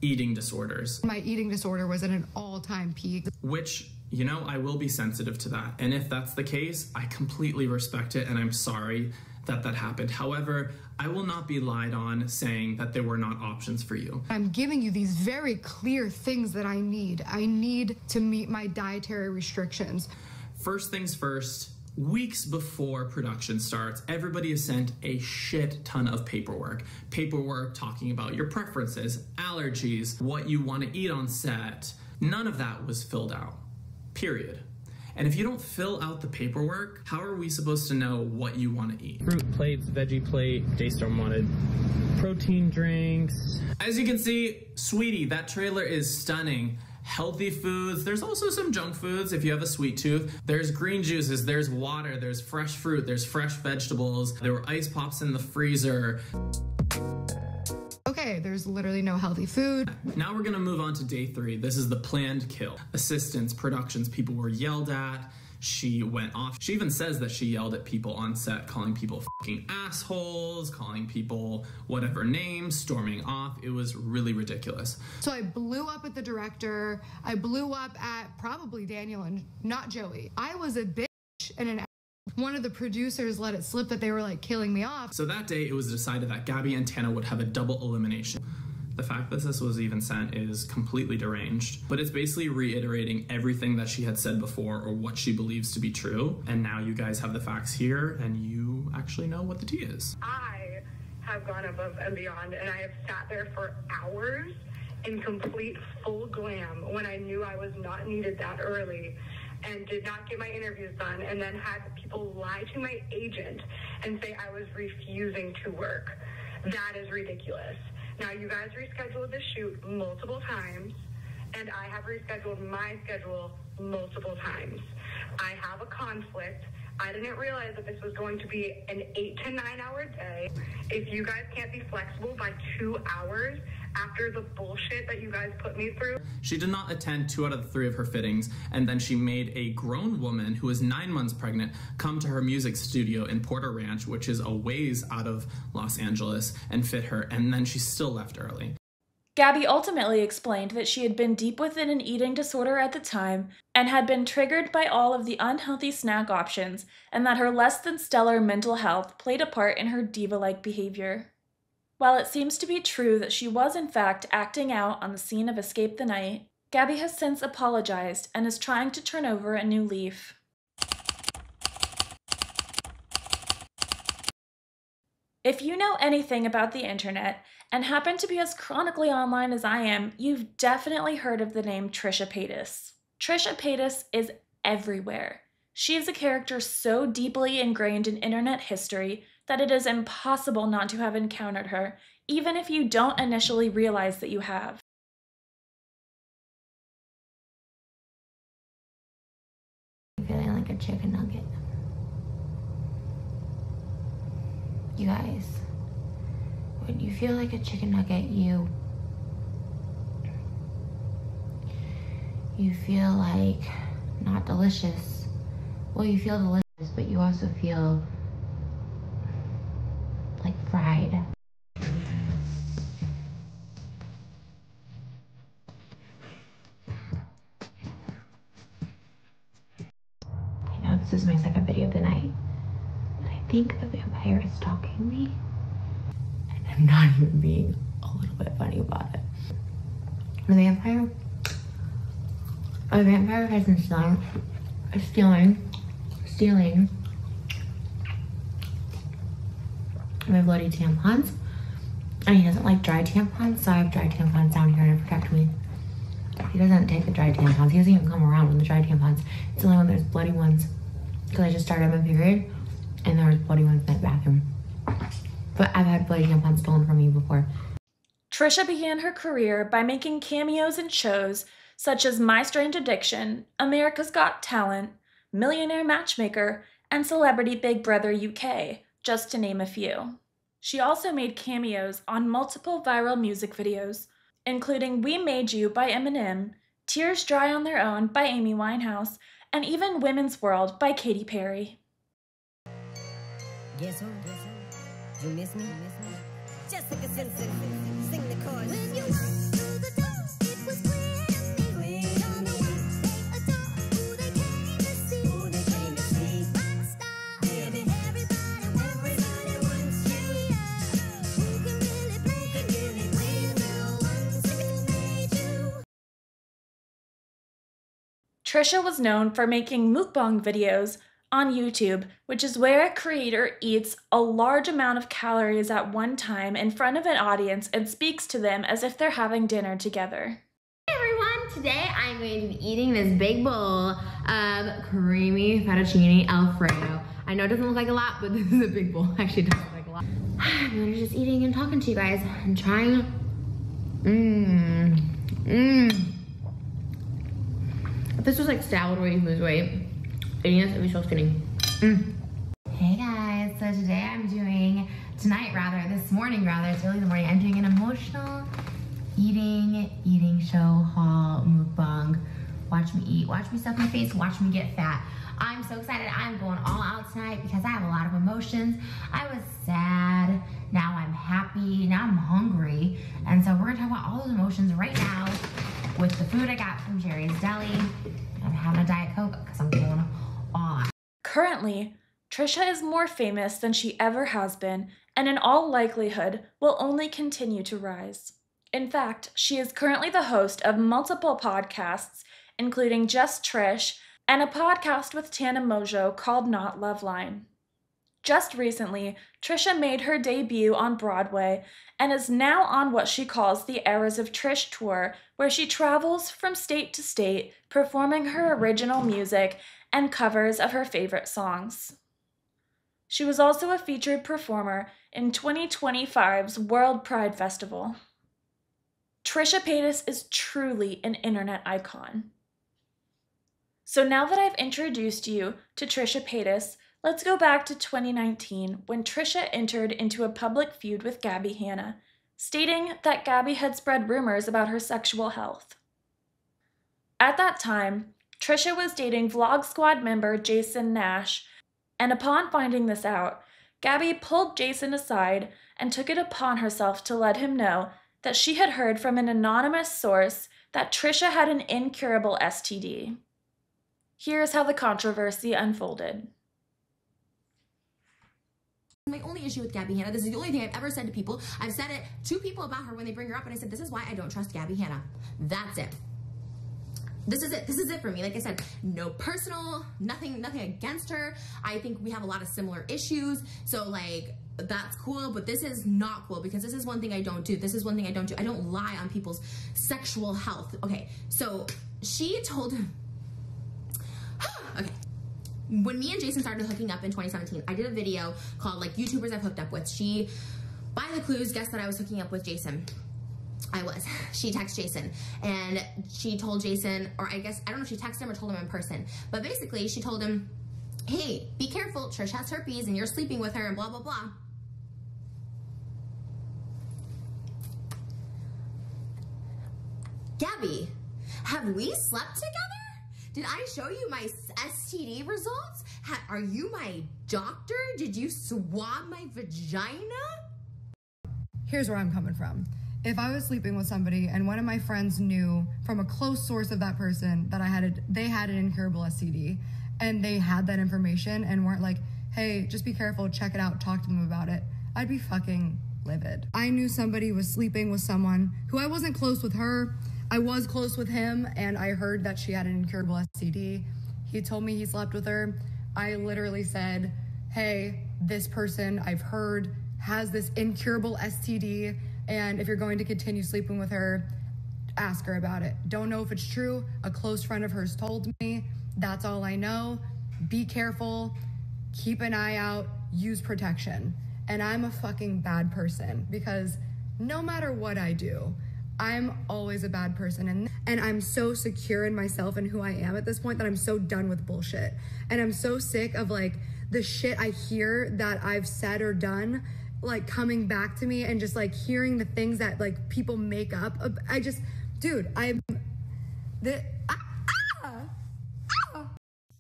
eating disorders. My eating disorder was at an all-time peak. Which, you know, I will be sensitive to that. And if that's the case, I completely respect it and I'm sorry that that happened. However, I will not be lied on saying that there were not options for you. I'm giving you these very clear things that I need. I need to meet my dietary restrictions. First things first, weeks before production starts, everybody is sent a shit ton of paperwork. Paperwork talking about your preferences, allergies, what you want to eat on set. None of that was filled out, period. And if you don't fill out the paperwork, how are we supposed to know what you want to eat? Fruit plates, veggie plate, Daystorm wanted protein drinks. As you can see, sweetie, that trailer is stunning. Healthy foods. There's also some junk foods if you have a sweet tooth. There's green juices, there's water, there's fresh fruit, there's fresh vegetables. There were ice pops in the freezer. Okay, there's literally no healthy food. Now we're gonna move on to day 3. This is the planned kill. Assistants, productions, people were yelled at. She went off. She even says that she yelled at people on set, calling people fucking assholes, calling people whatever names, storming off. It was really ridiculous. So I blew up at the director. I blew up at probably Daniel and not Joey. I was a bitch and an one of the producers let it slip that they were like killing me off. So that day it was decided that Gabby and Tana would have a double elimination. The fact that this was even sent is completely deranged, but it's basically reiterating everything that she had said before or what she believes to be true. And now you guys have the facts here and you actually know what the tea is. I have gone above and beyond and I have sat there for hours in complete full glam when I knew I was not needed that early and did not get my interviews done, and then had people lie to my agent and say I was refusing to work. That is ridiculous. Now, you guys rescheduled the shoot multiple times, and I have rescheduled my schedule multiple times. I have a conflict. I didn't realize that this was going to be an 8 to 9 hour day. If you guys can't be flexible by 2 hours after the bullshit that you guys put me through. She did not attend 2 out of the 3 of her fittings, and then she made a grown woman who was 9 months pregnant come to her music studio in Porter Ranch, which is a ways out of Los Angeles, and fit her, and then she still left early. Gabby ultimately explained that she had been deep within an eating disorder at the time and had been triggered by all of the unhealthy snack options, and that her less than stellar mental health played a part in her diva-like behavior. While it seems to be true that she was in fact acting out on the scene of Escape the Night, Gabby has since apologized and is trying to turn over a new leaf. If you know anything about the internet and happen to be as chronically online as I am, you've definitely heard of the name Trisha Paytas. Trisha Paytas is everywhere. She is a character so deeply ingrained in internet history that it is impossible not to have encountered her, even if you don't initially realize that you have. chicken nugget. You guys, when you feel like a chicken nugget, you feel like not delicious. Well, you feel delicious, but you also feel like fried. I know this is my second video of the night, but I think the vampire is stalking me. And I'm not even being a little bit funny about it. A vampire has been stealing my bloody tampons. And he doesn't like dry tampons, so I have dry tampons down here to protect me. He doesn't take the dry tampons. He doesn't even come around with the dry tampons. It's only when there's bloody ones. Because I just started my period and there was bloody ones in the bathroom. But I've had bloody tampons stolen from me before. Trisha began her career by making cameos in shows such as My Strange Addiction, America's Got Talent, Millionaire Matchmaker, and Celebrity Big Brother UK, just to name a few. She also made cameos on multiple viral music videos, including We Made You by Eminem, Tears Dry on Their Own by Amy Winehouse, and even Women's World by Katy Perry. Guess who? You miss me? Jessica Simpson, sing the chorus. When you walked through the door, it was clear to me. Told me they adore who they came to see. Rockstar, baby, everybody wants you. Who can really win the ones who made you? Trisha was known for making mukbang videos on YouTube, which is where a creator eats a large amount of calories at one time in front of an audience and speaks to them as if they're having dinner together. Hey everyone, today I'm going to be eating this big bowl of creamy fettuccine Alfredo. I know it doesn't look like a lot, but this is a big bowl. Actually, it doesn't look like a lot. I'm just eating and talking to you guys and trying. If this was like salad where you lose weight, eating this, it'd be so skinny. Hey guys, so today I'm doing, this morning, it's early in the morning, I'm doing an emotional eating show haul mukbang. Watch me eat, watch me stuff my face, watch me get fat. I'm so excited, I'm going all out tonight because I have a lot of emotions. I was sad, now I'm happy, now I'm hungry. And so we're gonna talk about all those emotions right now with the food I got from Jerry's Deli. I'm having a Diet Coke because I'm going on. Currently, Trisha is more famous than she ever has been, and in all likelihood will only continue to rise. In fact, she is currently the host of multiple podcasts, including Just Trish, and a podcast with Tana Mojo called Not Loveline. Just recently, Trisha made her debut on Broadway and is now on what she calls the Eras of Trish tour, where she travels from state to state, performing her original music and covers of her favorite songs. She was also a featured performer in 2025's World Pride Festival. Trisha Paytas is truly an internet icon. So now that I've introduced you to Trisha Paytas, let's go back to 2019 when Trisha entered into a public feud with Gabby Hanna, stating that Gabby had spread rumors about her sexual health. At that time, Trisha was dating Vlog Squad member Jason Nash, and upon finding this out, Gabby pulled Jason aside and took it upon herself to let him know that she had heard from an anonymous source that Trisha had an incurable STD. Here's how the controversy unfolded. My only issue with Gabby Hanna, this is the only thing I've ever said to people. I've said it to people about her when they bring her up, and I said, this is why I don't trust Gabby Hanna. That's it. This is it. This is it for me. Like I said, no personal, nothing against her. I think we have a lot of similar issues. So like, that's cool, but this is not cool because this is one thing I don't do. This is one thing I don't do. I don't lie on people's sexual health. Okay, so she told him, okay. When me and Jason started hooking up in 2017, I did a video called like YouTubers I've hooked up with. She, by the clues, guessed that I was hooking up with Jason. I was. She texted Jason and she told Jason, or I guess, I don't know if she texted him or told him in person, but basically she told him hey, be careful, Trish has herpes and you're sleeping with her and blah, blah, blah. Gabby, have we slept together? Did I show you my STD results? Are you my doctor? Did you swab my vagina? Here's where I'm coming from. If I was sleeping with somebody and one of my friends knew from a close source of that person that they had an incurable STD, and they had that information and weren't like, hey, just be careful, check it out, talk to them about it, I'd be fucking livid. I knew somebody was sleeping with someone who I wasn't close with her. I was close with him, and I heard that she had an incurable STD. He told me he slept with her. I literally said, hey, this person I've heard has this incurable STD, and if you're going to continue sleeping with her, ask her about it. Don't know if it's true. A close friend of hers told me. That's all I know. Be careful. Keep an eye out. Use protection. And I'm a fucking bad person because no matter what I do, I'm always a bad person. And I'm so secure in myself and who I am at this point that I'm so done with bullshit. And I'm so sick of like the shit I hear that I've said or done, like coming back to me, and just like hearing the things that like people make up. I just, dude,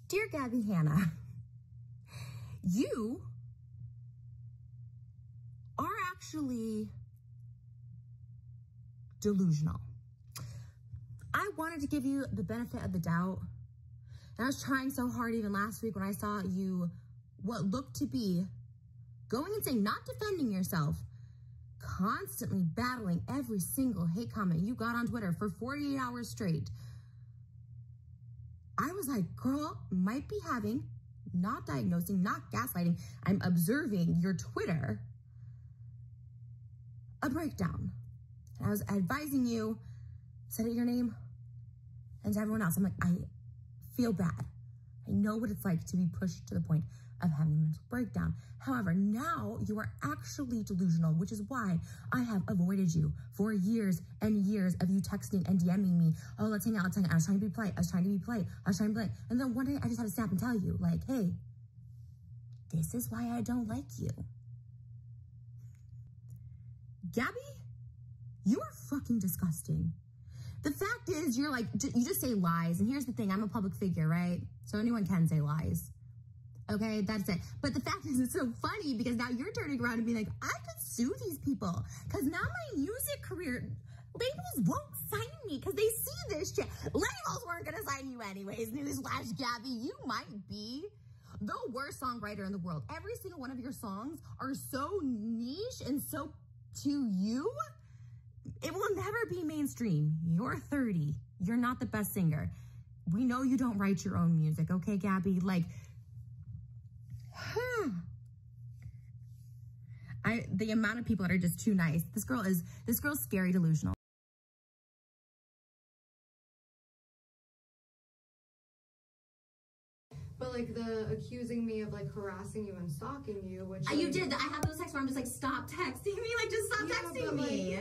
Dear Gabby Hanna, you are actually delusional. I wanted to give you the benefit of the doubt. And I was trying so hard even last week when I saw you, what looked to be going and saying, not defending yourself, constantly battling every single hate comment you got on Twitter for 48 hours straight. I was like, girl, might be having, not diagnosing, not gaslighting, I'm observing your Twitter, a breakdown. And I was advising you, said it your name, and to everyone else, I'm like, I feel bad. I know what it's like to be pushed to the point of having a mental breakdown. However, now you are actually delusional, which is why I have avoided you for years and years of you texting and DMing me. Oh, let's hang out, let's hang out. I was trying to be polite. I was trying to be polite. I was trying to be polite. And then one day I just had to snap and tell you, like, hey, this is why I don't like you. Gabby, you are fucking disgusting. The fact is, you're like, you just say lies. And here's the thing, I'm a public figure, right? So anyone can say lies. Okay, that's it. But the fact is, it's so funny because now you're turning around and being like, I could sue these people because now my music career, labels won't sign me because they see this shit. Labels weren't going to sign you anyways. Newsflash, Gabby, you might be the worst songwriter in the world. Every single one of your songs are so niche and so to you, it will never be mainstream. You're 30. You're not the best singer. We know you don't write your own music, okay, Gabby? Like, the amount of people that are just too nice. This girl's scary delusional. But like the accusing me of like harassing you and stalking you, which You did. I have those texts where I'm just like, stop texting me. Like, just stop texting me.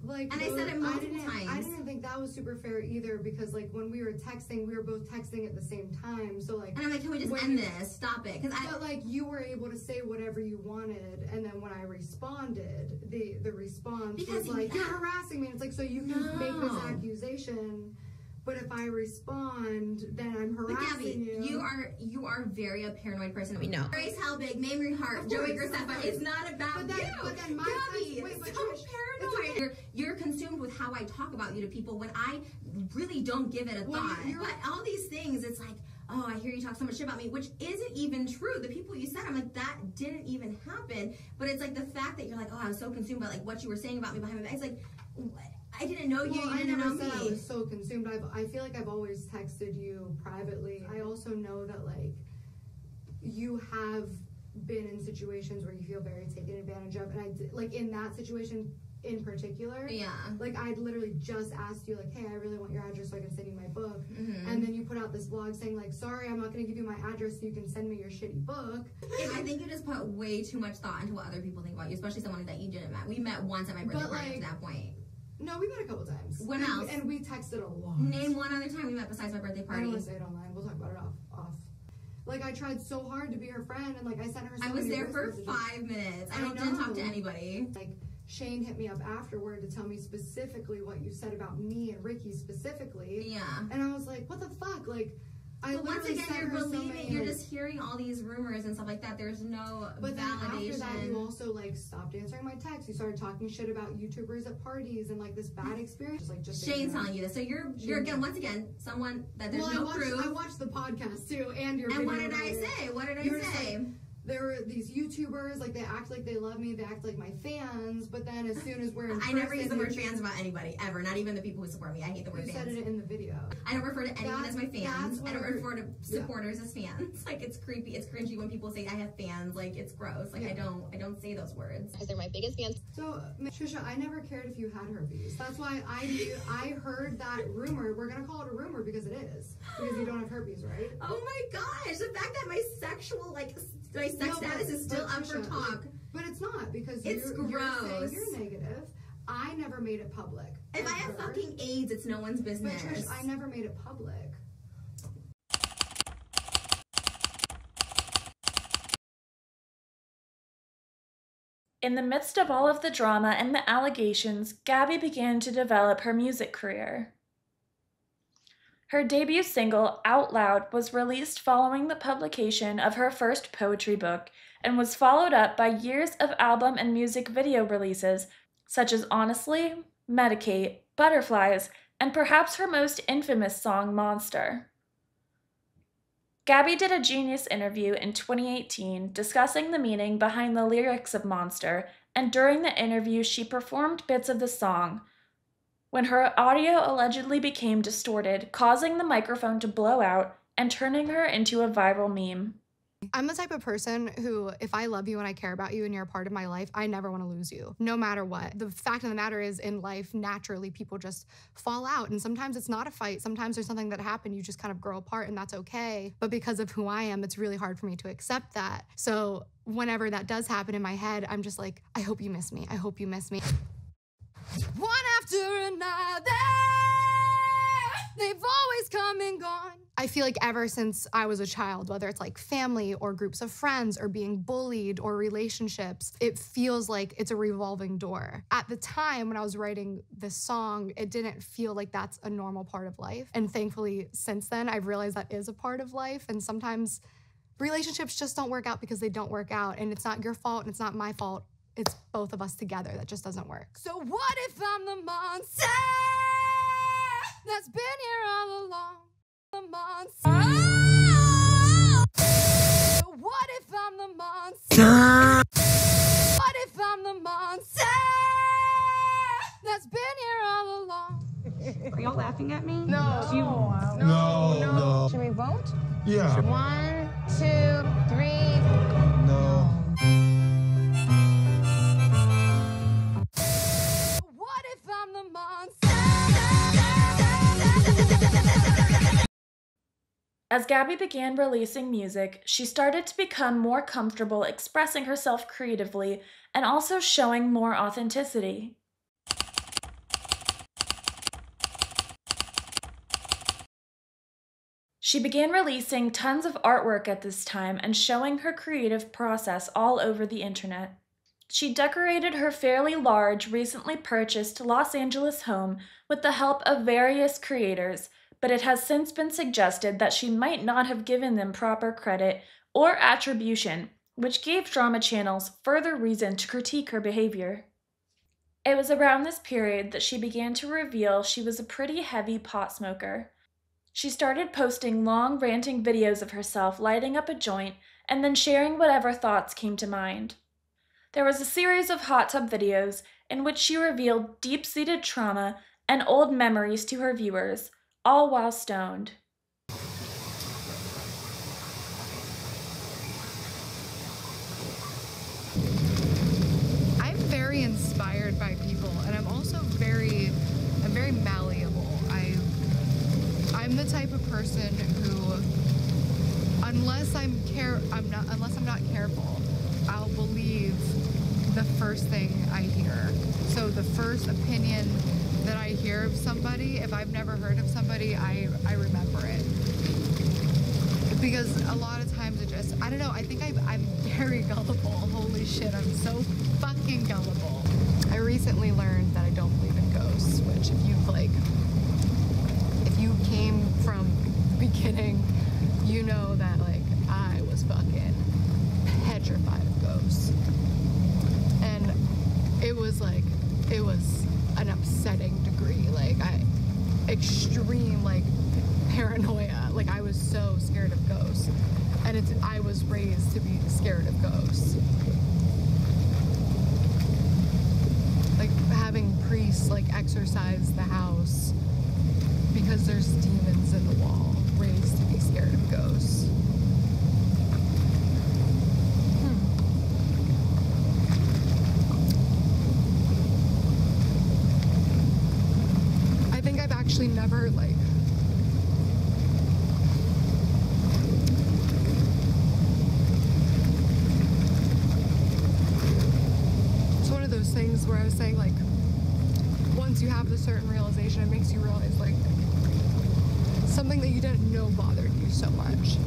Like, and I said it multiple times. I didn't think that was super fair either because like when we were texting, we were both texting at the same time. So like, and I'm like, can we just end this? Stop it. But like you were able to say whatever you wanted, and then when I responded, the response was like, you're harassing me. And it's like, so you can make this accusation. But if I respond, then I'm harassing you. You are very a paranoid person. We know. Grace Helbig, Mamrie Hart, Joey Graceffa. It's not about you. But then my Gabby, it's so paranoid. You're consumed with how I talk about you to people when I really don't give it a thought. But all these things, it's like, oh, I hear you talk so much shit about me, which isn't even true. The people you said, I'm like, that didn't even happen. But it's like the fact that you're like, oh, I was so consumed by like what you were saying about me behind my back. It's like, I didn't know you. Well, you didn't know me. I was so consumed. I feel like I've always texted you privately. I also know that like you have been in situations where you feel very taken advantage of, and I like in that situation in particular. Yeah. Like I'd literally just asked you like, hey, I really want your address so I can send you my book, and then you put out this blog saying like, sorry, I'm not going to give you my address so you can send me your shitty book. I think you just put way too much thought into what other people think about you, especially someone that you didn't met. We met once at my birthday party to that point. No, we met a couple times. When else? And we texted a lot. Name one other time we met besides my birthday party. I don't want to say it online. We'll talk about it off. Like, I tried so hard to be her friend, and, like, I sent her so I was many there for messages. 5 minutes. I didn't talk to anybody. Like, Shane hit me up afterward to tell me specifically what you said about me and Ricky specifically. Yeah. And I was like, what the fuck? Like, I But once literally again, sent you're her so believing, many, you're like- just hearing all these rumors and stuff like that. There's no But then after validation. that, you also, like, stopped answering my texts. You started talking shit about YouTubers at parties and, like, this bad experience. Like, just Shane's telling you this. So you're again, once again, someone that there's well, no proof. I watched the podcast too, and your And video what did I about it. say? What did I You were just say? like, there were these YouTubers, like, they act like they love me, they act like my fans, but then as soon as we're in I never use the word person, fans about anybody, ever. Not even the people who support me. I hate the word you fans. said it in the video. I don't refer to anyone as my fans. I don't where- refer to supporters as fans. Like, it's creepy, it's cringy when people say I have fans. Like, it's gross. Like, I don't say those words. Because they're my biggest fans. So, Trisha, I never cared if you had herpes. That's why I heard that rumor. We're gonna call it a rumor because it is. Because you don't have herpes, right? Oh my gosh, the fact that my sexual, like, my sex status is still up for Trisha, talk. But it's not, because It's you're gross. saying you're negative. I never made it public. If I have fucking AIDS, it's no one's business. But Trish, I never made it public. In the midst of all of the drama and the allegations, Gabby began to develop her music career. Her debut single, Out Loud, was released following the publication of her first poetry book and was followed up by years of album and music video releases such as Honestly, Medicate, Butterflies, and perhaps her most infamous song, Monster. Gabby did a Genius interview in 2018 discussing the meaning behind the lyrics of Monster, and during the interview she performed bits of the song, when her audio allegedly became distorted, causing the microphone to blow out and turning her into a viral meme. I'm the type of person who, if I love you and I care about you and you're a part of my life, I never want to lose you, no matter what. The fact of the matter is, in life, naturally, people just fall out. And sometimes it's not a fight. Sometimes there's something that happened. You just kind of grow apart, and that's okay. But because of who I am, it's really hard for me to accept that. So whenever that does happen in my head, I'm just like, I hope you miss me. I hope you miss me. One after another, they've always come and gone. I feel like ever since I was a child, whether it's like family or groups of friends or being bullied or relationships, it feels like it's a revolving door. At the time when I was writing this song, it didn't feel like that's a normal part of life. And thankfully, since then, I've realized that is a part of life. And sometimes relationships just don't work out because they don't work out. And it's not your fault and it's not my fault. It's both of us together that just doesn't work. So what if I'm the monster that's been here all along? The monster. So what if I'm the monster? What if I'm the monster that's been here all along? Are y'all laughing at me? No. Do you... No. Should we vote? Yeah. 1, 2, 3. No. What if I'm the monster? As Gabby began releasing music, she started to become more comfortable expressing herself creatively and also showing more authenticity. She began releasing tons of artwork at this time and showing her creative process all over the internet. She decorated her fairly large, recently purchased Los Angeles home with the help of various creators, but it has since been suggested that she might not have given them proper credit or attribution, which gave drama channels further reason to critique her behavior. It was around this period that she began to reveal she was a pretty heavy pot smoker. She started posting long, ranting videos of herself lighting up a joint and then sharing whatever thoughts came to mind. There was a series of hot tub videos in which she revealed deep-seated trauma and old memories to her viewers, all while stoned. I'm very inspired by people, and I'm also very malleable. I'm the type of person who, unless I'm not careful, I'll believe the first thing I hear. So the first opinion that I hear of somebody, if I've never heard of somebody, I remember it. Because a lot of times don't know. I think I'm very gullible. Holy shit, I'm so fucking gullible. I recently learned that I don't believe in ghosts, which if you came from the beginning, you know that like I was fucking petrified of ghosts. And it was an upsetting degree. Like extreme like paranoia. Like I was so scared of ghosts. And I was raised to be scared of ghosts. Like having priests like exorcise the house because there's demons in the wall, raised to be scared of ghosts. I think I've actually never like things where I was saying like once you have the certain realization, it makes you realize like something that you didn't know bothered you so much.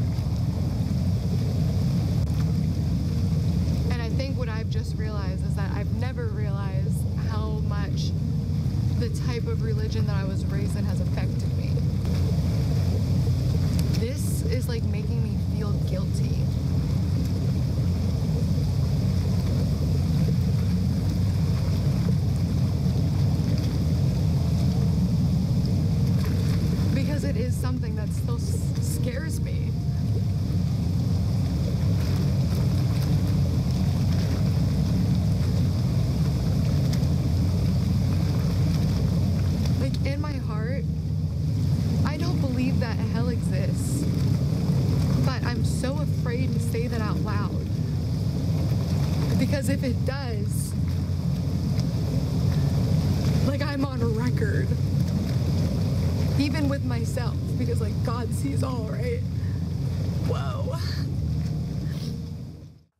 And I think what I've just realized is that I've never realized how much the type of religion that I was raised in has affected me. This is like making me feel guilty. It is something that still scares me. Like in my heart, I don't believe that hell exists, but I'm so afraid to say that out loud. Because if it does, like I'm on a record. Even with myself, because like God sees all, right? Whoa.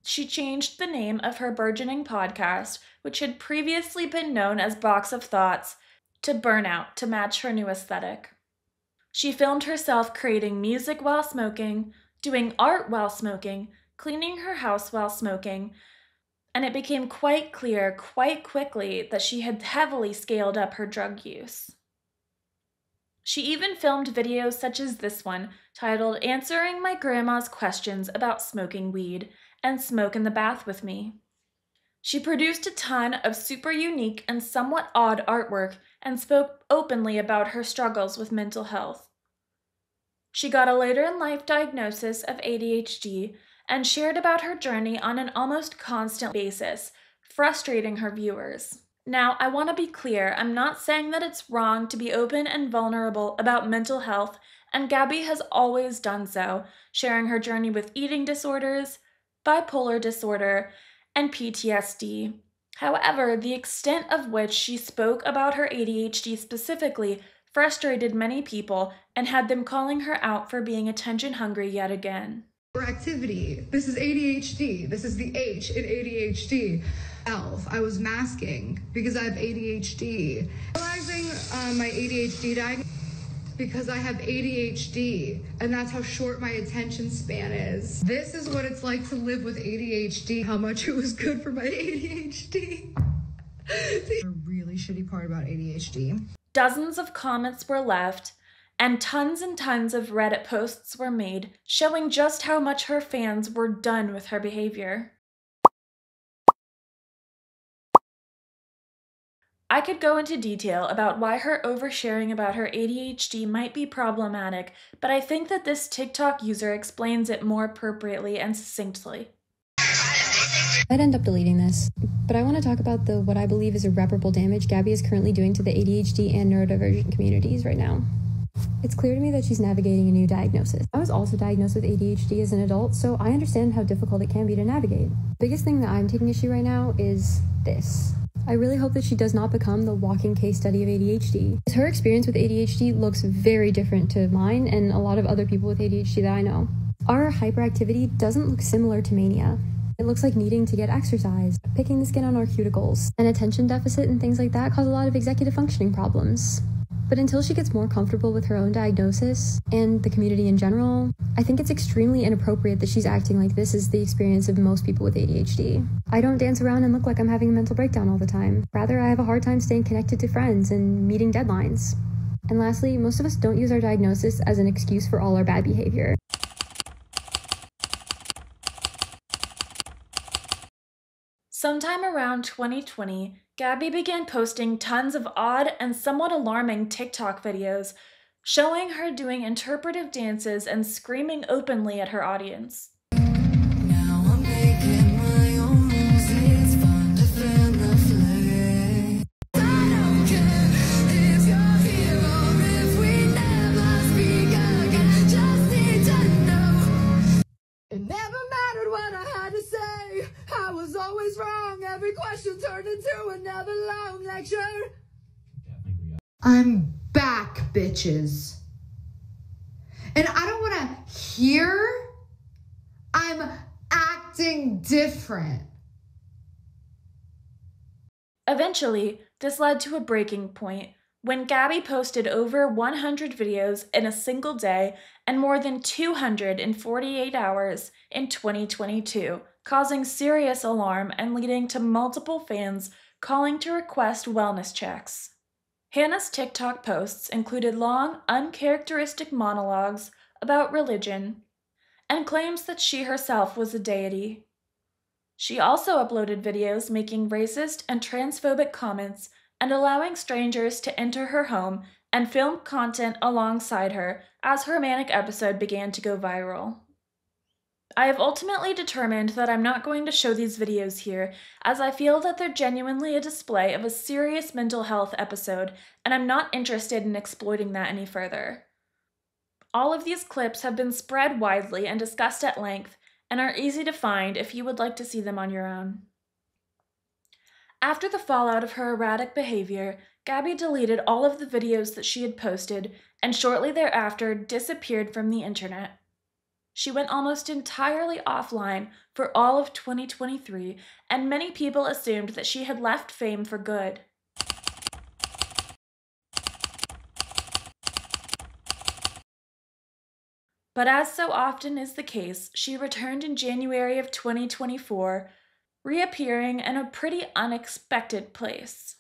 She changed the name of her burgeoning podcast, which had previously been known as Box of Thoughts, to Burnout to match her new aesthetic. She filmed herself creating music while smoking, doing art while smoking, cleaning her house while smoking, and it became quite clear quite quickly that she had heavily scaled up her drug use. She even filmed videos such as this one, titled Answering My Grandma's Questions About Smoking Weed and Smoke in the Bath with Me. She produced a ton of super unique and somewhat odd artwork and spoke openly about her struggles with mental health. She got a later-in-life diagnosis of ADHD and shared about her journey on an almost constant basis, frustrating her viewers. Now, I want to be clear, I'm not saying that it's wrong to be open and vulnerable about mental health, and Gabby has always done so, sharing her journey with eating disorders, bipolar disorder, and PTSD. However, the extent of which she spoke about her ADHD specifically frustrated many people and had them calling her out for being attention hungry yet again. Activity. This is ADHD. This is the H in ADHD. I was masking because I have ADHD. Realizing my ADHD diagnosis because I have ADHD, and that's how short my attention span is. This is what it's like to live with ADHD, how much it was good for my ADHD. The really shitty part about ADHD. Dozens of comments were left, and tons of Reddit posts were made showing just how much her fans were done with her behavior. I could go into detail about why her oversharing about her ADHD might be problematic, but I think that this TikTok user explains it more appropriately and succinctly. I'd end up deleting this, but I want to talk about what I believe is irreparable damage Gabby is currently doing to the ADHD and neurodivergent communities right now. It's clear to me that she's navigating a new diagnosis. I was also diagnosed with ADHD as an adult, so I understand how difficult it can be to navigate. The biggest thing that I'm taking issue right now is this. I really hope that she does not become the walking case study of ADHD. Her experience with ADHD looks very different to mine and a lot of other people with ADHD that I know. Our hyperactivity doesn't look similar to mania. It looks like needing to get exercise, picking the skin on our cuticles, and attention deficit and things like that cause a lot of executive functioning problems. But until she gets more comfortable with her own diagnosis and the community in general, I think it's extremely inappropriate that she's acting like this is the experience of most people with ADHD. I don't dance around and look like I'm having a mental breakdown all the time. Rather, I have a hard time staying connected to friends and meeting deadlines. And lastly, most of us don't use our diagnosis as an excuse for all our bad behavior. Sometime around 2020, Gabby began posting tons of odd and somewhat alarming TikTok videos showing her doing interpretive dances and screaming openly at her audience. It never mattered what I had to say. I was always wrong. Every question turned into another long lecture. I'm back, bitches. And I don't want to hear I'm acting different. Eventually, this led to a breaking point when Gabby posted over 100 videos in a single day and more than 200 in 48 hours in 2022, causing serious alarm and leading to multiple fans calling to request wellness checks. Hannah's TikTok posts included long, uncharacteristic monologues about religion and claims that she herself was a deity. She also uploaded videos making racist and transphobic comments and allowing strangers to enter her home and film content alongside her as her manic episode began to go viral. I have ultimately determined that I'm not going to show these videos here, as I feel that they're genuinely a display of a serious mental health episode, and I'm not interested in exploiting that any further. All of these clips have been spread widely and discussed at length, and are easy to find if you would like to see them on your own. After the fallout of her erratic behavior, Gabby deleted all of the videos that she had posted and shortly thereafter disappeared from the internet. She went almost entirely offline for all of 2023, and many people assumed that she had left fame for good. But as so often is the case, she returned in January of 2024, reappearing in a pretty unexpected place.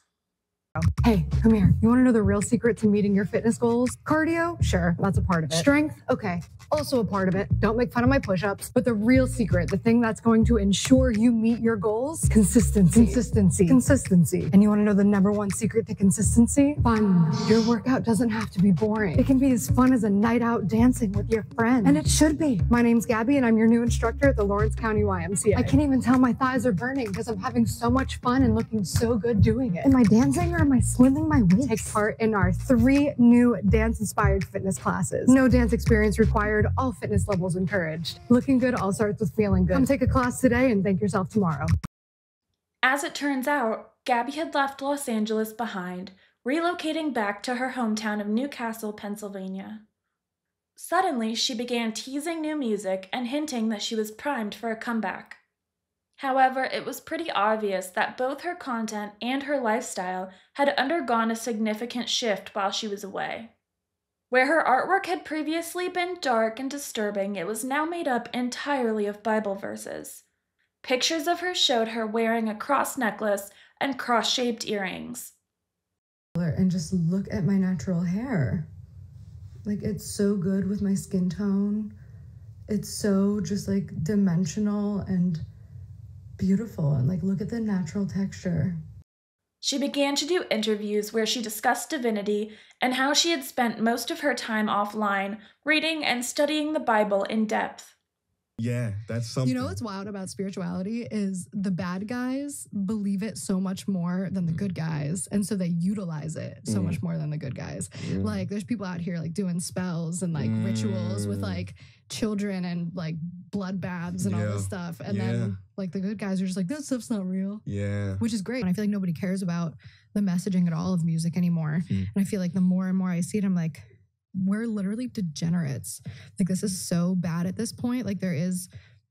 Hey, come here. You want to know the real secret to meeting your fitness goals? Cardio? Sure, that's a part of it. Strength? Okay, also a part of it. Don't make fun of my push-ups. But the real secret, the thing that's going to ensure you meet your goals? Consistency. Consistency. Consistency. And you want to know the #1 secret to consistency? Fun. Your workout doesn't have to be boring. It can be as fun as a night out dancing with your friends. And it should be. My name's Gabby, and I'm your new instructor at the Lawrence County YMCA. I can't even tell my thighs are burning because I'm having so much fun and looking so good doing it. Am I dancing or am I swimming my waist? Take part in our 3 new dance-inspired fitness classes. No dance experience required, all fitness levels encouraged. Looking good all starts with feeling good. Come take a class today and thank yourself tomorrow. As it turns out, Gabby had left Los Angeles behind, relocating back to her hometown of Newcastle, Pennsylvania. Suddenly, she began teasing new music and hinting that she was primed for a comeback. However, it was pretty obvious that both her content and her lifestyle had undergone a significant shift while she was away. Where her artwork had previously been dark and disturbing, it was now made up entirely of Bible verses. Pictures of her showed her wearing a cross necklace and cross-shaped earrings. And just look at my natural hair. Like, it's so good with my skin tone. It's so just like dimensional and beautiful, and like look at the natural texture. She began to do interviews where she discussed divinity and how she had spent most of her time offline reading and studying the Bible in depth. Yeah, that's something. You know what's wild about spirituality is the bad guys believe it so much more than the good guys, and so they utilize it so much more than the good guys. Like, there's people out here like doing spells and like rituals with like children and like blood baths and all this stuff, and then like the good guys are just like, that stuff's not real. Yeah, which is great. And I feel like nobody cares about the messaging at all of music anymore. And I feel like the more and more I see it, I'm like, we're literally degenerates. Like, this is so bad at this point. Like, there is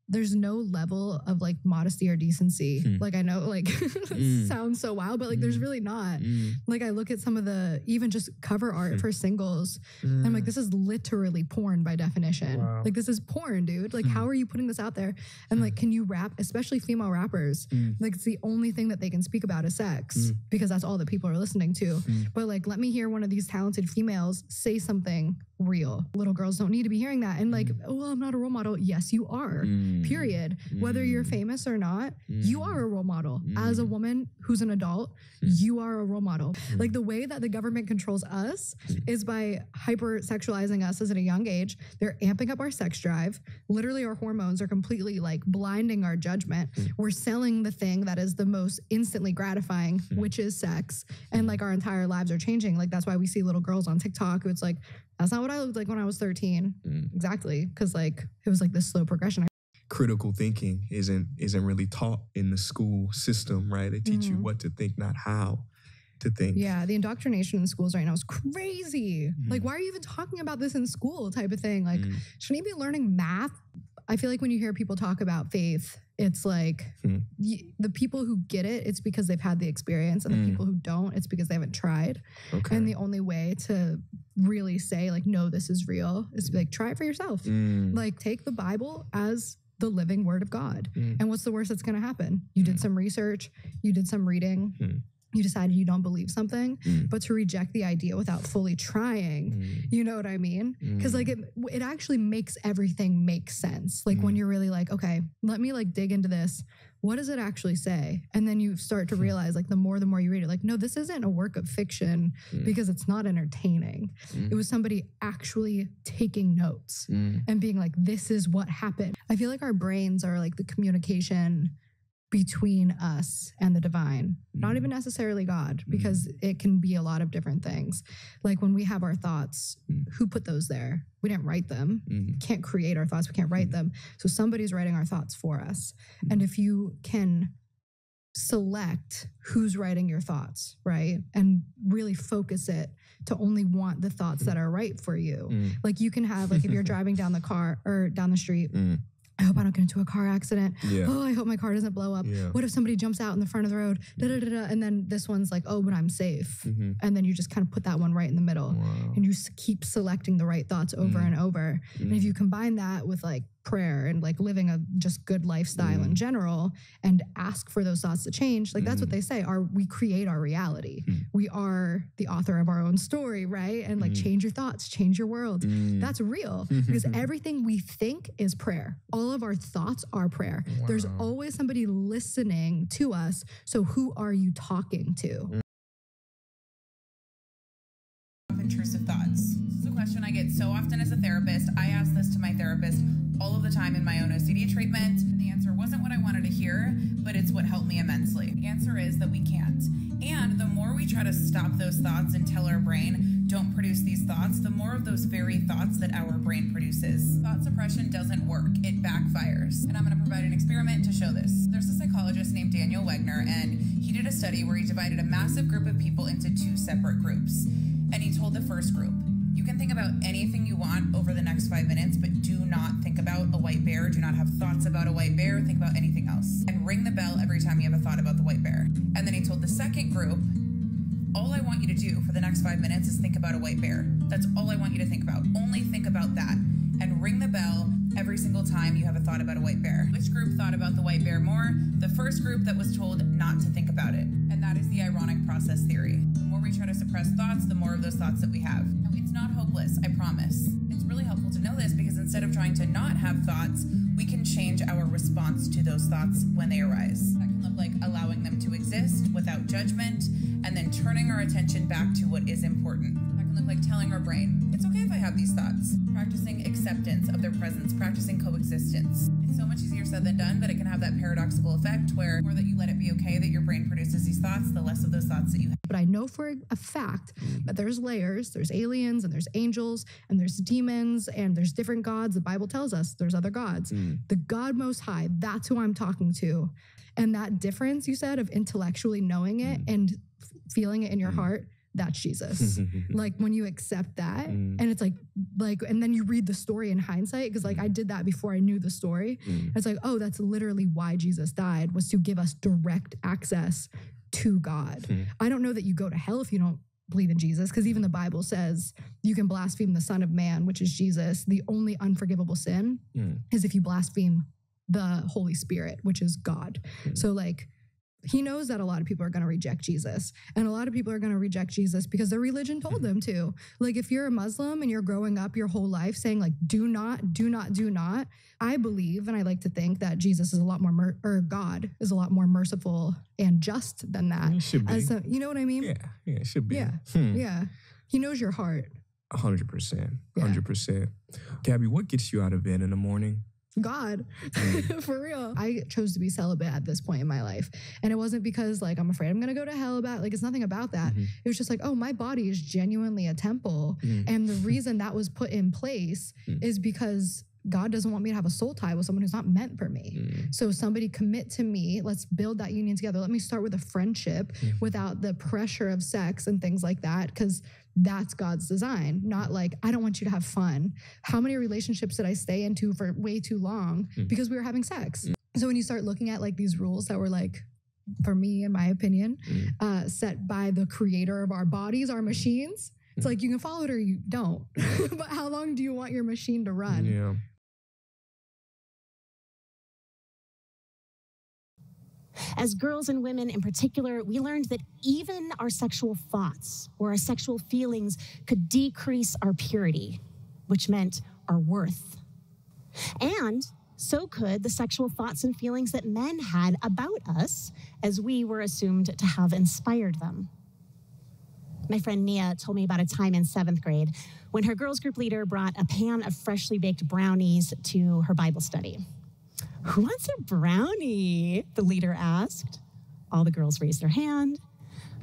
there's no level of like modesty or decency. Like I know like it sounds so wild, but like there's really not. Like I look at some of the even just cover art for singles and I'm like, this is literally porn by definition. Like this is porn, dude. Like how are you putting this out there? And like, can you rap, especially female rappers? Like it's the only thing that they can speak about is sex because that's all that people are listening to. But like, let me hear one of these talented females say something real. Little girls don't need to be hearing that. And like, oh, well, I'm not a role model. Yes, you are. Period. Whether you're famous or not, you are a role model. As a woman who's an adult, you are a role model. Like the way that the government controls us is by hyper sexualizing us as at a young age. They're amping up our sex drive. Literally our hormones are completely like blinding our judgment. We're selling the thing that is the most instantly gratifying, which is sex. And like our entire lives are changing. Like that's why we see little girls on TikTok who it's like, that's not what I looked like when I was 13. Exactly. Cause like, it was like this slow progression. Critical thinking isn't really taught in the school system, right? They teach you what to think, not how to think. Yeah, the indoctrination in schools right now is crazy. Like, why are you even talking about this in school type of thing? Like, shouldn't you be learning math? I feel like when you hear people talk about faith, it's like the people who get it, it's because they've had the experience, and the people who don't, it's because they haven't tried. And the only way to really say like, no, this is real is to be like, try it for yourself. Like take the Bible as the living word of God. And what's the worst that's going to happen? You did some research, you did some reading, you decided you don't believe something, but to reject the idea without fully trying, you know what I mean? Because like it actually makes everything make sense. Like when you're really like, okay, let me like dig into this. What does it actually say? And then you start to realize like the more you read it, like, no, this isn't a work of fiction because it's not entertaining. It was somebody actually taking notes and being like, this is what happened. I feel like our brains are like the communication between us and the divine, not even necessarily God, because it can be a lot of different things. Like when we have our thoughts, who put those there? We didn't write them. We can't create our thoughts. We can't write them. So somebody's writing our thoughts for us. And if you can select who's writing your thoughts, right? And really focus it to only want the thoughts that are right for you. Like you can have, like if you're driving down the car or down the street, I hope I don't get into a car accident. Oh, I hope my car doesn't blow up. What if somebody jumps out in the front of the road? And then this one's like, oh, but I'm safe. And then you just kind of put that one right in the middle. And you keep selecting the right thoughts over and over. And if you combine that with like prayer and like living a just good lifestyle in general and ask for those thoughts to change, like that's what they say, we create our reality. We are the author of our own story, right? And like change your thoughts, change your world. That's real because everything we think is prayer. All of our thoughts are prayer. There's always somebody listening to us. So who are you talking to? Intrusive thoughts. This is a question I get so often as a therapist. I ask this to my therapist all of the time in my own OCD treatment. And the answer wasn't what I wanted to hear, but it's what helped me immensely. The answer is that we can't. And the more we try to stop those thoughts and tell our brain, don't produce these thoughts, the more of those very thoughts that our brain produces. Thought suppression doesn't work. It backfires. And I'm going to provide an experiment to show this. There's a psychologist named Daniel Wegner, and he did a study where he divided a massive group of people into two separate groups. And he told the first group, you can think about anything you want over the next 5 minutes, but do not think about a white bear. Do not have thoughts about a white bear. Think about anything else. And ring the bell every time you have a thought about the white bear. And then he told the second group, all I want you to do for the next 5 minutes is think about a white bear. That's all I want you to think about. Only think about that. And ring the bell every single time you have a thought about a white bear. Which group thought about the white bear more? The first group that was told not to think about it. And that is the ironic process theory. The more we try to suppress thoughts, the more of those thoughts that we have. Now, it's not hopeless, I promise. It's really helpful to know this because instead of trying to not have thoughts, we can change our response to those thoughts when they arise. That can look like allowing them to exist without judgment, and then turning our attention back to what is important. That can look like telling our brain, it's okay if I have these thoughts. Practicing acceptance of their presence, practicing coexistence. It's so much easier said than done, but it can have that paradoxical effect where the more that you let it be okay that your brain produces these thoughts, the less of those thoughts that you have. But I know for a fact that there's layers, there's aliens and there's angels and there's demons and there's different gods. The Bible tells us there's other gods. The God Most High, that's who I'm talking to. And that difference you said of intellectually knowing it and feeling it in your heart, that's Jesus. Like when you accept that and it's like, and then you read the story in hindsight, because like I did that before I knew the story. It's like, oh, that's literally why Jesus died, was to give us direct access to God. I don't know that you go to hell if you don't believe in Jesus, because even the Bible says you can blaspheme the Son of Man, which is Jesus. The only unforgivable sin is if you blaspheme the Holy Spirit, which is God. So like, he knows that a lot of people are going to reject Jesus, and a lot of people are going to reject Jesus because their religion told them to. Like if you're a Muslim and you're growing up your whole life saying like, do not, do not, do not. I believe, and I like to think that Jesus is a lot more, or God is a lot more merciful and just than that. It should be. You know what I mean? Yeah, it should be. Yeah, yeah. He knows your heart. 100%. 100%. Gabby, what gets you out of bed in the morning? God, for real. I chose to be celibate at this point in my life. And it wasn't because like, I'm afraid I'm going to go to hell about, like, it's nothing about that. It was just like, oh, my body is genuinely a temple. And the reason that was put in place is because God doesn't want me to have a soul tie with someone who's not meant for me. So somebody commit to me. Let's build that union together. Let me start with a friendship without the pressure of sex and things like that. Because that's God's design, not like, I don't want you to have fun. How many relationships did I stay into for way too long because we were having sex? So when you start looking at like these rules that were like, for me, in my opinion, set by the creator of our bodies, our machines, it's like you can follow it or you don't. But how long do you want your machine to run? Yeah. As girls and women in particular, we learned that even our sexual thoughts or our sexual feelings could decrease our purity, which meant our worth. And so could the sexual thoughts and feelings that men had about us, as we were assumed to have inspired them. My friend Nia told me about a time in 7th grade when her girls group leader brought a pan of freshly baked brownies to her Bible study. "Who wants a brownie?" the leader asked. All the girls raised their hand.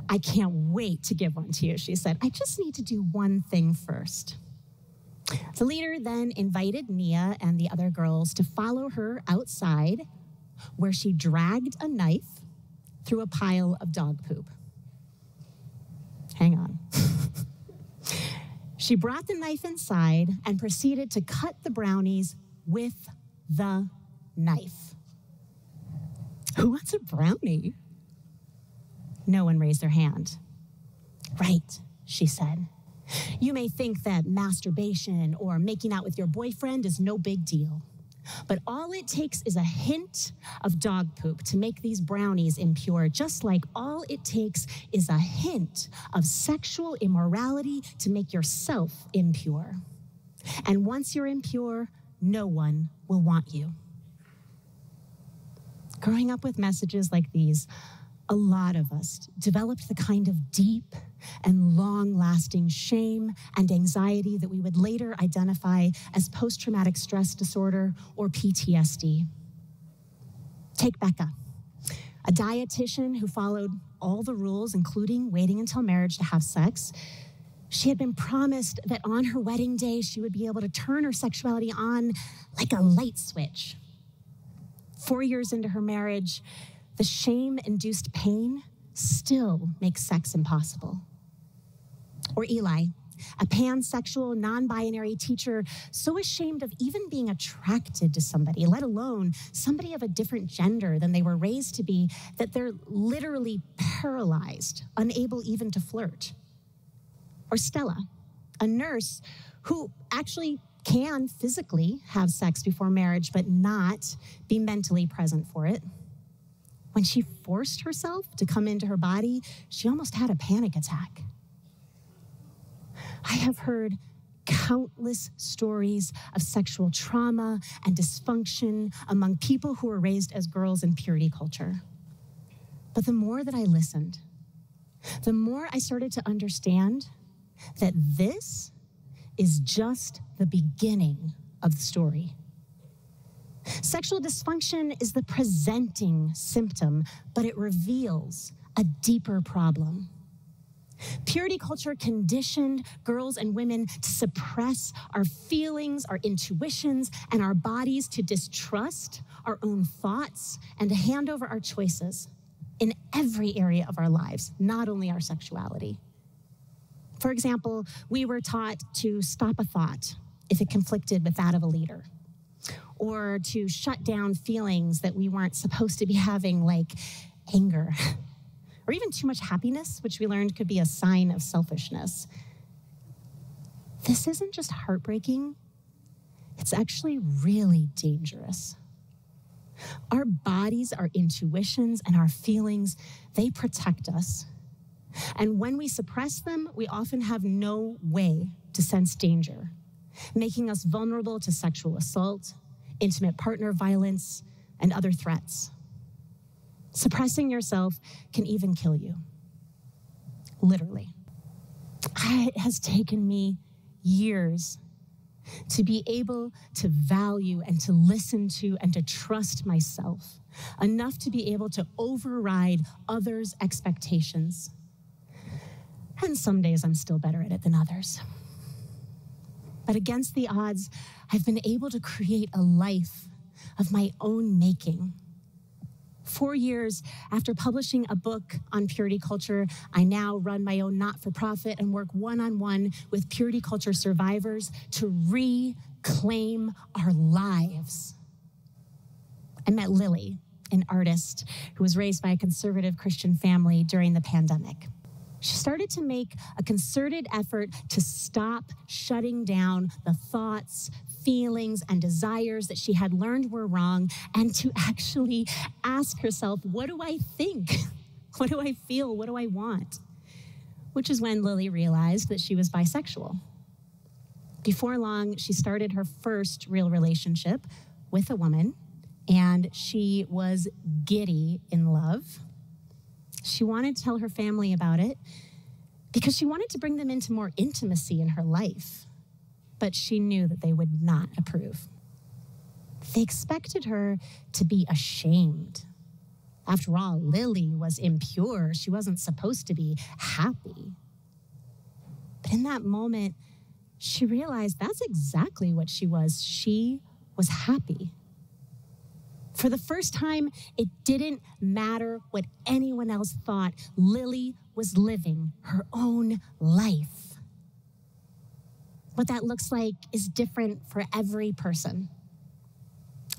"I can't wait to give one to you," she said. "I just need to do one thing first." The leader then invited Nia and the other girls to follow her outside, where she dragged a knife through a pile of dog poop. Hang on. She brought the knife inside and proceeded to cut the brownies with the knife. "Who wants a brownie?" No one raised their hand. "Right," she said. "You may think that masturbation or making out with your boyfriend is no big deal. But all it takes is a hint of dog poop to make these brownies impure, just like all it takes is a hint of sexual immorality to make yourself impure. And once you're impure, no one will want you." Growing up with messages like these, a lot of us developed the kind of deep and long-lasting shame and anxiety that we would later identify as post-traumatic stress disorder or PTSD. Take Becca, a dietitian who followed all the rules, including waiting until marriage to have sex. She had been promised that on her wedding day, she would be able to turn her sexuality on like a light switch. 4 years into her marriage, the shame-induced pain still makes sex impossible. Or Eli, a pansexual, non-binary teacher so ashamed of even being attracted to somebody, let alone somebody of a different gender than they were raised to be, that they're literally paralyzed, unable even to flirt. Or Stella, a nurse who actually can physically have sex before marriage, but not be mentally present for it. When she forced herself to come into her body, she almost had a panic attack. I have heard countless stories of sexual trauma and dysfunction among people who were raised as girls in purity culture. But the more that I listened, the more I started to understand that this is just the beginning of the story. Sexual dysfunction is the presenting symptom, but it reveals a deeper problem. Purity culture conditioned girls and women to suppress our feelings, our intuitions, and our bodies, to distrust our own thoughts, and to hand over our choices in every area of our lives, not only our sexuality. For example, we were taught to stop a thought if it conflicted with that of a leader, or to shut down feelings that we weren't supposed to be having, like anger, or even too much happiness, which we learned could be a sign of selfishness. This isn't just heartbreaking, it's actually really dangerous. Our bodies, our intuitions, and our feelings, they protect us. And when we suppress them, we often have no way to sense danger, making us vulnerable to sexual assault, intimate partner violence, and other threats. Suppressing yourself can even kill you. Literally. It has taken me years to be able to value and to listen to and to trust myself enough to be able to override others' expectations. And some days I'm still better at it than others. But against the odds, I've been able to create a life of my own making. 4 years after publishing a book on purity culture, I now run my own not-for-profit and work one-on-one with purity culture survivors to reclaim our lives. I met Lily, an artist who was raised by a conservative Christian family during the pandemic. She started to make a concerted effort to stop shutting down the thoughts, feelings, and desires that she had learned were wrong, and to actually ask herself, what do I think? What do I feel? What do I want? Which is when Lily realized that she was bisexual. Before long, she started her first real relationship with a woman, and she was giddy in love. She wanted to tell her family about it because she wanted to bring them into more intimacy in her life. But she knew that they would not approve. They expected her to be ashamed. After all, Lily was impure. She wasn't supposed to be happy. But in that moment, she realized that's exactly what she was. She was happy. For the first time, it didn't matter what anyone else thought. Lily was living her own life. What that looks like is different for every person.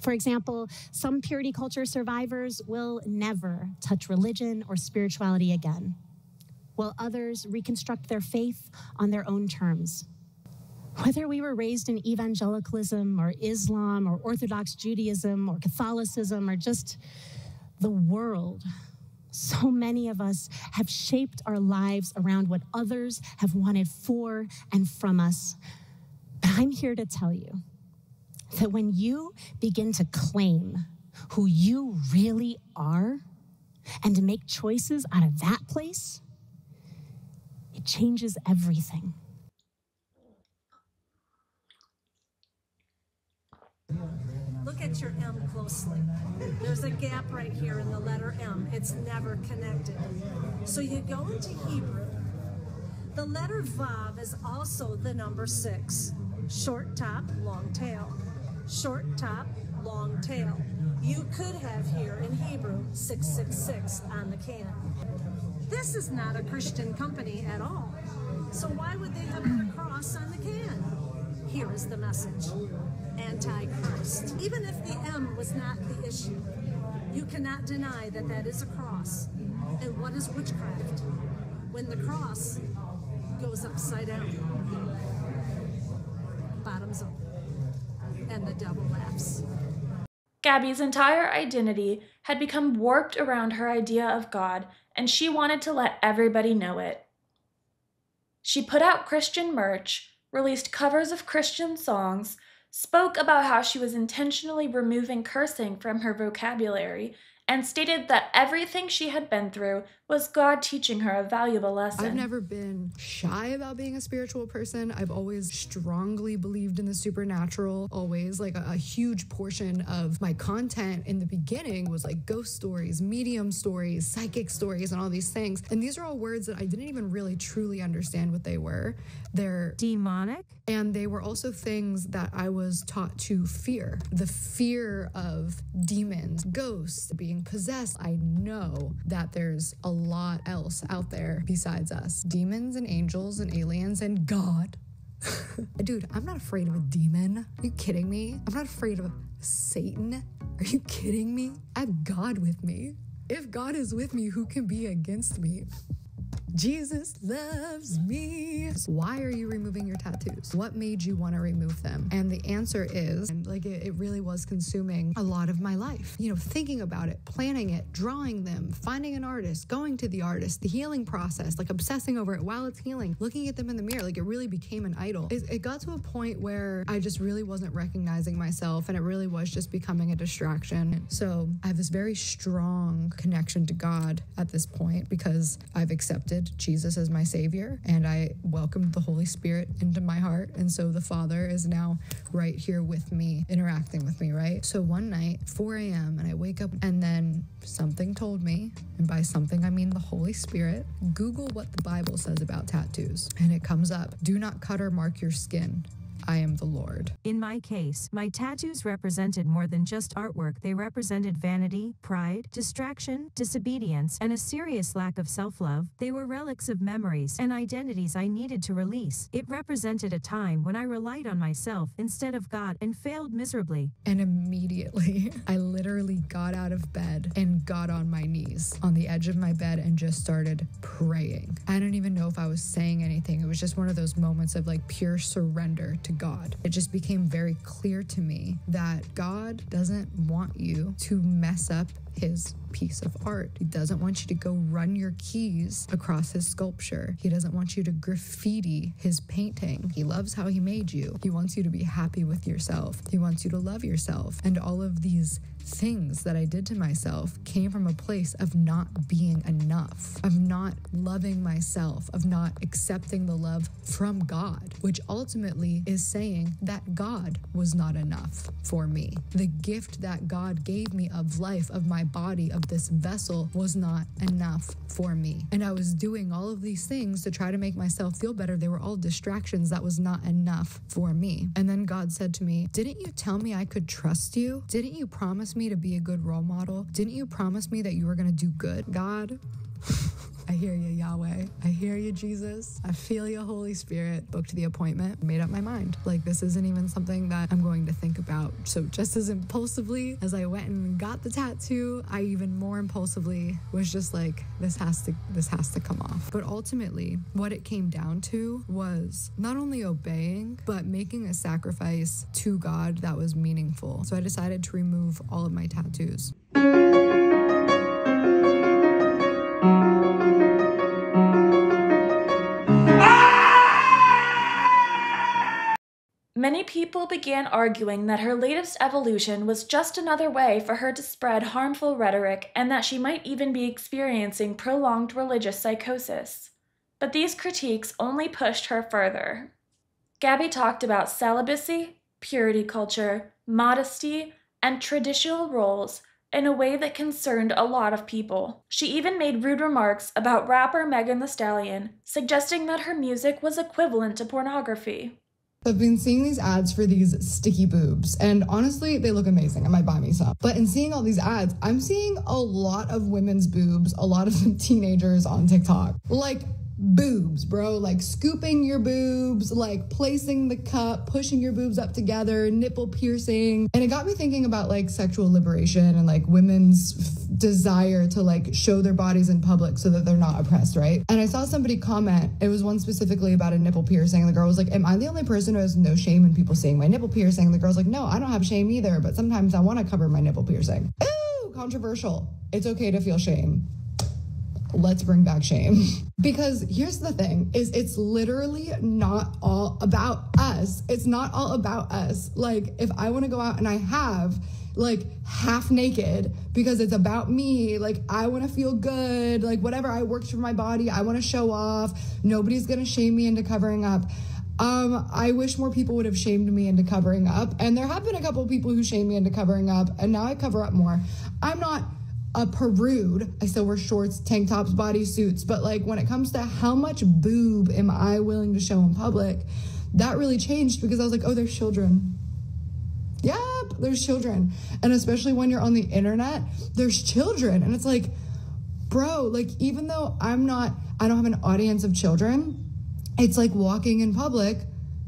For example, some purity culture survivors will never touch religion or spirituality again, while others reconstruct their faith on their own terms. Whether we were raised in evangelicalism or Islam or Orthodox Judaism or Catholicism or just the world, so many of us have shaped our lives around what others have wanted for and from us. But I'm here to tell you that when you begin to claim who you really are and to make choices out of that place, it changes everything. Look at your M closely. There's a gap right here in the letter M. It's never connected. So you go into Hebrew. The letter Vav is also the number 6. Short top, long tail. Short top, long tail. You could have here in Hebrew 666 on the can. This is not a Christian company at all. So why would they have put a cross on the can? Here is the message. Antichrist. Even if the M was not the issue, you cannot deny that that is a cross. And what is witchcraft? When the cross goes upside down, bottoms up, and the devil laughs. Gabby's entire identity had become warped around her idea of God, and she wanted to let everybody know it. She put out Christian merch, released covers of Christian songs, spoke about how she was intentionally removing cursing from her vocabulary, and stated that everything she had been through was God teaching her a valuable lesson. I've never been shy about being a spiritual person. I've always strongly believed in the supernatural, always. Like a huge portion of my content in the beginning was like ghost stories, medium stories, psychic stories, and all these things. And these are all words that I didn't even really truly understand what they were. They're demonic. And they were also things that I was taught to fear. The fear of demons, ghosts, being being possessed. I know that there's a lot else out there besides us. Demons and angels and aliens and God. Dude, I'm not afraid of a demon. Are you kidding me? I'm not afraid of Satan. Are you kidding me? I have God with me. If God is with me, who can be against me? Jesus loves me. Why are you removing your tattoos? What made you want to remove them? And the answer is, like, it really was consuming a lot of my life. You know, thinking about it, planning it, drawing them, finding an artist, going to the artist, the healing process, like obsessing over it while it's healing, looking at them in the mirror, like it really became an idol. It got to a point where I just really wasn't recognizing myself, and it really was just becoming a distraction. So I have this very strong connection to God at this point because I've accepted Jesus as my savior and I welcomed the Holy Spirit into my heart, and so the Father is now right here with me, interacting with me, right? So one night, 4 a.m., and I wake up and then something told me, and by something I mean the Holy Spirit, Google what the Bible says about tattoos, and it comes up, do not cut or mark your skin. I am the Lord. In my case, my tattoos represented more than just artwork. They represented vanity, pride, distraction, disobedience, and a serious lack of self-love. They were relics of memories and identities I needed to release. It represented a time when I relied on myself instead of God and failed miserably. And immediately, I literally got out of bed and got on my knees on the edge of my bed and just started praying. I don't even know if I was saying anything. It was just one of those moments of like pure surrender to God. It just became very clear to me that God doesn't want you to mess up his piece of art. He doesn't want you to go run your keys across his sculpture. He doesn't want you to graffiti his painting. He loves how he made you. He wants you to be happy with yourself. He wants you to love yourself. And all of these things that I did to myself came from a place of not being enough, of not loving myself, of not accepting the love from God, which ultimately is saying that God was not enough for me. The gift that God gave me of life, of my body, of this vessel was not enough for me. And I was doing all of these things to try to make myself feel better. They were all distractions. That was not enough for me. And then God said to me, didn't you tell me I could trust you? Didn't you promise me to be a good role model? Didn't you promise me that you were going to do good? God, I hear you, Yahweh. I hear you, Jesus. I feel you, Holy Spirit. Booked the appointment, made up my mind. Like, this isn't even something that I'm going to think about. So just as impulsively as I went and got the tattoo, I even more impulsively was just like, this has to come off. But ultimately, what it came down to was not only obeying, but making a sacrifice to God that was meaningful. So I decided to remove all of my tattoos. Many people began arguing that her latest evolution was just another way for her to spread harmful rhetoric and that she might even be experiencing prolonged religious psychosis. But these critiques only pushed her further. Gabby talked about celibacy, purity culture, modesty, and traditional roles in a way that concerned a lot of people. She even made rude remarks about rapper Megan Thee Stallion, suggesting that her music was equivalent to pornography. I've been seeing these ads for these sticky boobs, and honestly, they look amazing. I might buy me some. But in seeing all these ads, I'm seeing a lot of women's boobs, a lot of them teenagers on TikTok. Like, boobs, bro. Like, scooping your boobs, like placing the cup, pushing your boobs up together, nipple piercing. And it got me thinking about like sexual liberation and like women's desire to like show their bodies in public so that they're not oppressed, right? And I saw somebody comment, it was one specifically about a nipple piercing, and the girl was like, am I the only person who has no shame in people seeing my nipple piercing? And the girl's like, no, I don't have shame either, but sometimes I want to cover my nipple piercing. Ooh, controversial. It's okay to feel shame. Let's bring back shame. Because here's the thing, is it's literally not all about us. It's not all about us. Like, if I want to go out and I have like half naked because it's about me, like I want to feel good, like whatever, I worked for my body, I want to show off, nobody's gonna shame me into covering up. I wish more people would have shamed me into covering up, and there have been a couple of people who shamed me into covering up, and now I cover up more. I'm not a prude. I still wear shorts, tank tops, bodysuits, but like when it comes to how much boob am I willing to show in public, that really changed because I was like, oh, there's children. Yep, there's children. And especially when you're on the internet, there's children. And it's like, bro, like, even though I don't have an audience of children, it's like walking in public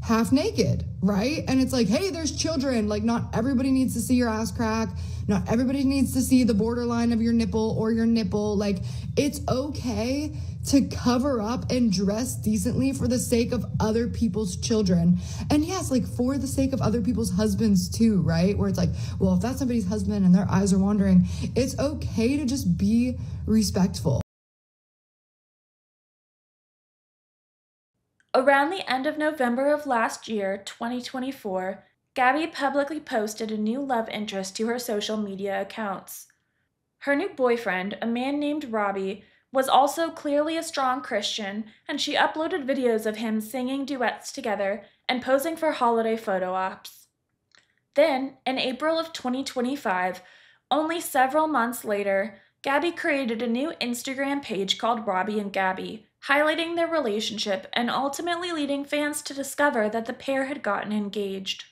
half naked, right? And it's like, hey, there's children. Like, not everybody needs to see your ass crack. Not everybody needs to see the borderline of your nipple or your nipple. Like, it's okay to cover up and dress decently for the sake of other people's children. And yes, like, for the sake of other people's husbands too, right? Where it's like, well, if that's somebody's husband and their eyes are wandering, it's okay to just be respectful. Around the end of November of last year, 2024, Gabby publicly posted a new love interest to her social media accounts. Her new boyfriend, a man named Robbie, was also clearly a strong Christian, and she uploaded videos of him singing duets together and posing for holiday photo ops. Then, in April of 2025, only several months later, Gabby created a new Instagram page called Robbie and Gabby, highlighting their relationship and ultimately leading fans to discover that the pair had gotten engaged.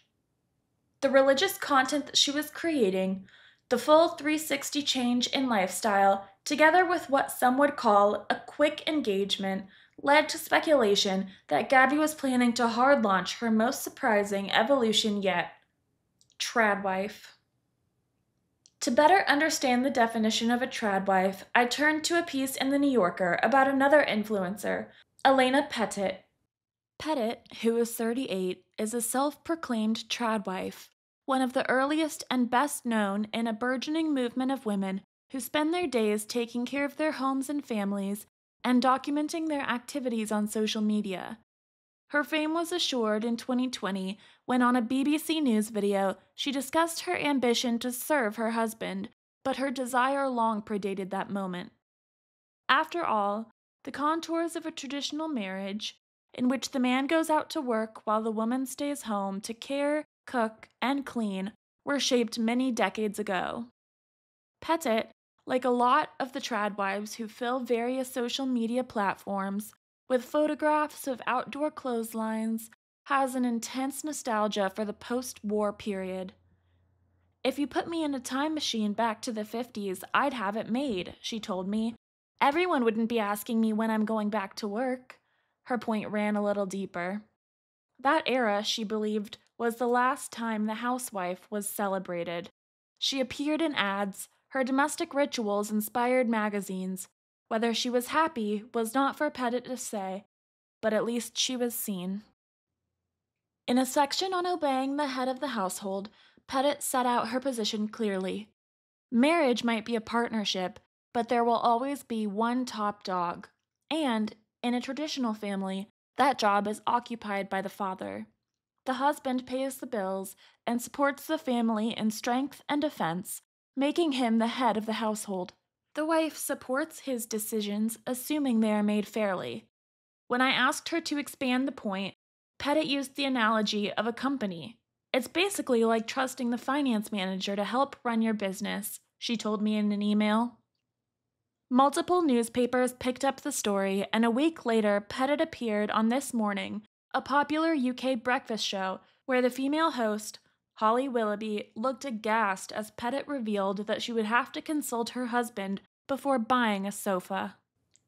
The religious content that she was creating, the full 360 change in lifestyle, together with what some would call a quick engagement, led to speculation that Gabby was planning to hard launch her most surprising evolution yet: trad wife. To better understand the definition of a trad wife, I turned to a piece in The New Yorker about another influencer, Elena Pettit. Pettit, who is 38, is a self-proclaimed trad wife, one of the earliest and best known in a burgeoning movement of women who spend their days taking care of their homes and families and documenting their activities on social media. Her fame was assured in 2020 when, on a BBC News video, she discussed her ambition to serve her husband, but her desire long predated that moment. After all, the contours of a traditional marriage, in which the man goes out to work while the woman stays home to care, cook, and clean, were shaped many decades ago. Pettit, like a lot of the trad wives who fill various social media platforms with photographs of outdoor clotheslines, has an intense nostalgia for the post-war period. "If you put me in a time machine back to the 50s, I'd have it made," she told me. "Everyone wouldn't be asking me when I'm going back to work." Her point ran a little deeper. That era, she believed, was the last time the housewife was celebrated. She appeared in ads, her domestic rituals inspired magazines. Whether she was happy was not for Pettit to say, but at least she was seen. In a section on obeying the head of the household, Pettit set out her position clearly. Marriage might be a partnership, but there will always be one top dog. And, in a traditional family, that job is occupied by the father. The husband pays the bills and supports the family in strength and defense, making him the head of the household. The wife supports his decisions, assuming they are made fairly. When I asked her to expand the point, Pettit used the analogy of a company. "It's basically like trusting the finance manager to help run your business," she told me in an email. Multiple newspapers picked up the story, and a week later, Pettit appeared on This Morning, a popular UK breakfast show where the female host, Holly Willoughby, looked aghast as Pettit revealed that she would have to consult her husband before buying a sofa.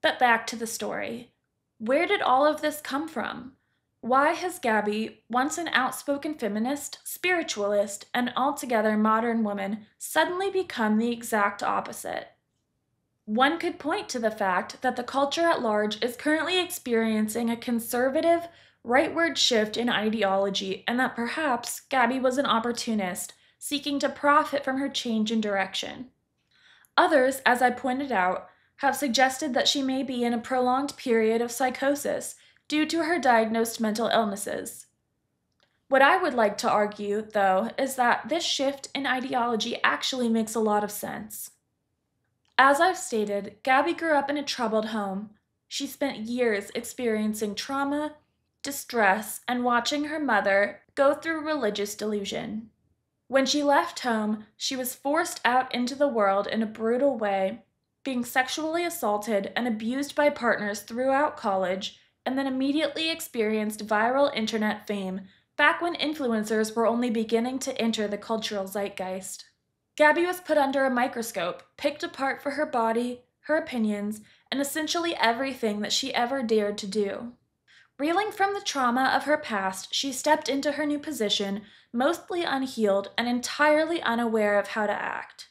But back to the story. Where did all of this come from? Why has Gabby, once an outspoken feminist, spiritualist, and altogether modern woman, suddenly become the exact opposite? One could point to the fact that the culture at large is currently experiencing a conservative, rightward shift in ideology, and that perhaps Gabby was an opportunist, seeking to profit from her change in direction. Others, as I pointed out, have suggested that she may be in a prolonged period of psychosis due to her diagnosed mental illnesses. What I would like to argue, though, is that this shift in ideology actually makes a lot of sense. As I've stated, Gabby grew up in a troubled home. She spent years experiencing trauma, distress, and watching her mother go through religious delusion. When she left home, she was forced out into the world in a brutal way, being sexually assaulted and abused by partners throughout college, and then immediately experienced viral internet fame back when influencers were only beginning to enter the cultural zeitgeist. Gabby was put under a microscope, picked apart for her body, her opinions, and essentially everything that she ever dared to do. Reeling from the trauma of her past, she stepped into her new position, mostly unhealed and entirely unaware of how to act.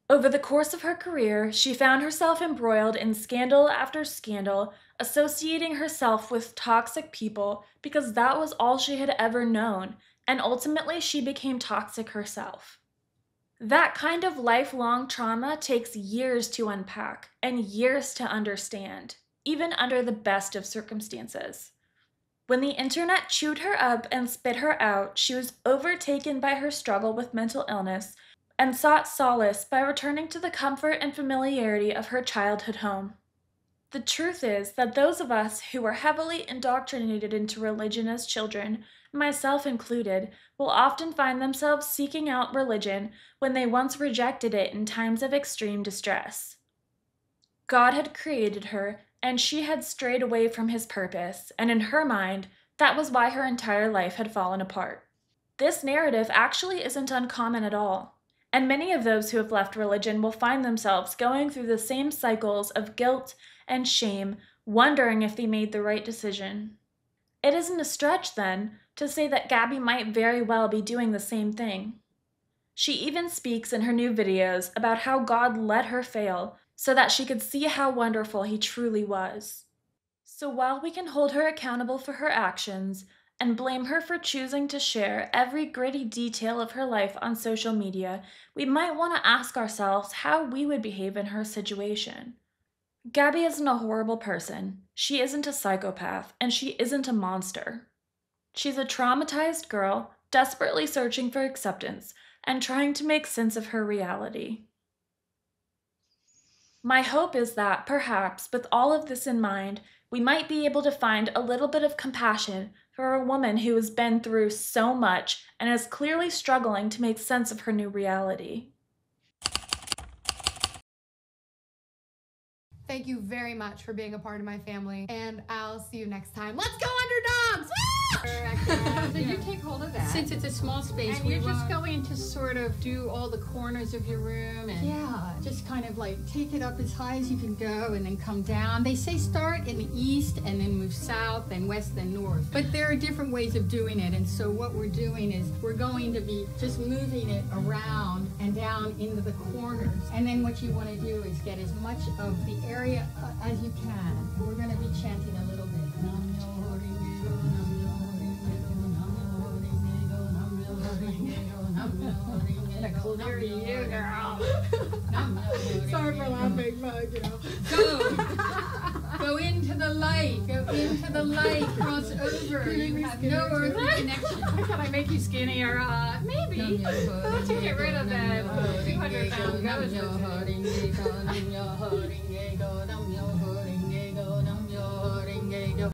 Over the course of her career, she found herself embroiled in scandal after scandal, associating herself with toxic people because that was all she had ever known, and ultimately she became toxic herself. That kind of lifelong trauma takes years to unpack and years to understand, even under the best of circumstances. When the internet chewed her up and spit her out, she was overtaken by her struggle with mental illness and sought solace by returning to the comfort and familiarity of her childhood home. The truth is that those of us who were heavily indoctrinated into religion as children, myself included, will often find themselves seeking out religion when they once rejected it in times of extreme distress. God had created her, and she had strayed away from his purpose, and in her mind, that was why her entire life had fallen apart. This narrative actually isn't uncommon at all, and many of those who have left religion will find themselves going through the same cycles of guilt and shame, wondering if they made the right decision. It isn't a stretch, then, to say that Gabby might very well be doing the same thing. She even speaks in her new videos about how God let her fail so that she could see how wonderful he truly was. So while we can hold her accountable for her actions and blame her for choosing to share every gritty detail of her life on social media, we might want to ask ourselves how we would behave in her situation. Gabby isn't a horrible person, she isn't a psychopath, and she isn't a monster. She's a traumatized girl, desperately searching for acceptance and trying to make sense of her reality. My hope is that, perhaps, with all of this in mind, we might be able to find a little bit of compassion for a woman who has been through so much and is clearly struggling to make sense of her new reality. Thank you very much for being a part of my family, and I'll see you next time. Let's go, underdogs! So you take hold of that. Since it's a small space, and you're just going to sort of do all the corners of your room and just kind of like take it up as high as you can go and then come down. They say start in the east and then move south, then west, then north. But there are different ways of doing it, and so what we're doing is we're going to be just moving it around and down into the corners. And then what you want to do is get as much of the area as you can. We're going to be chanting a little bit. Clear you, girl. Sorry for laughing, but you know. Go into the light. Go into the light. Cross over. You have no earthly connection. Can I make you skinnier? Maybe. Once you get rid of that 200-pound ghost.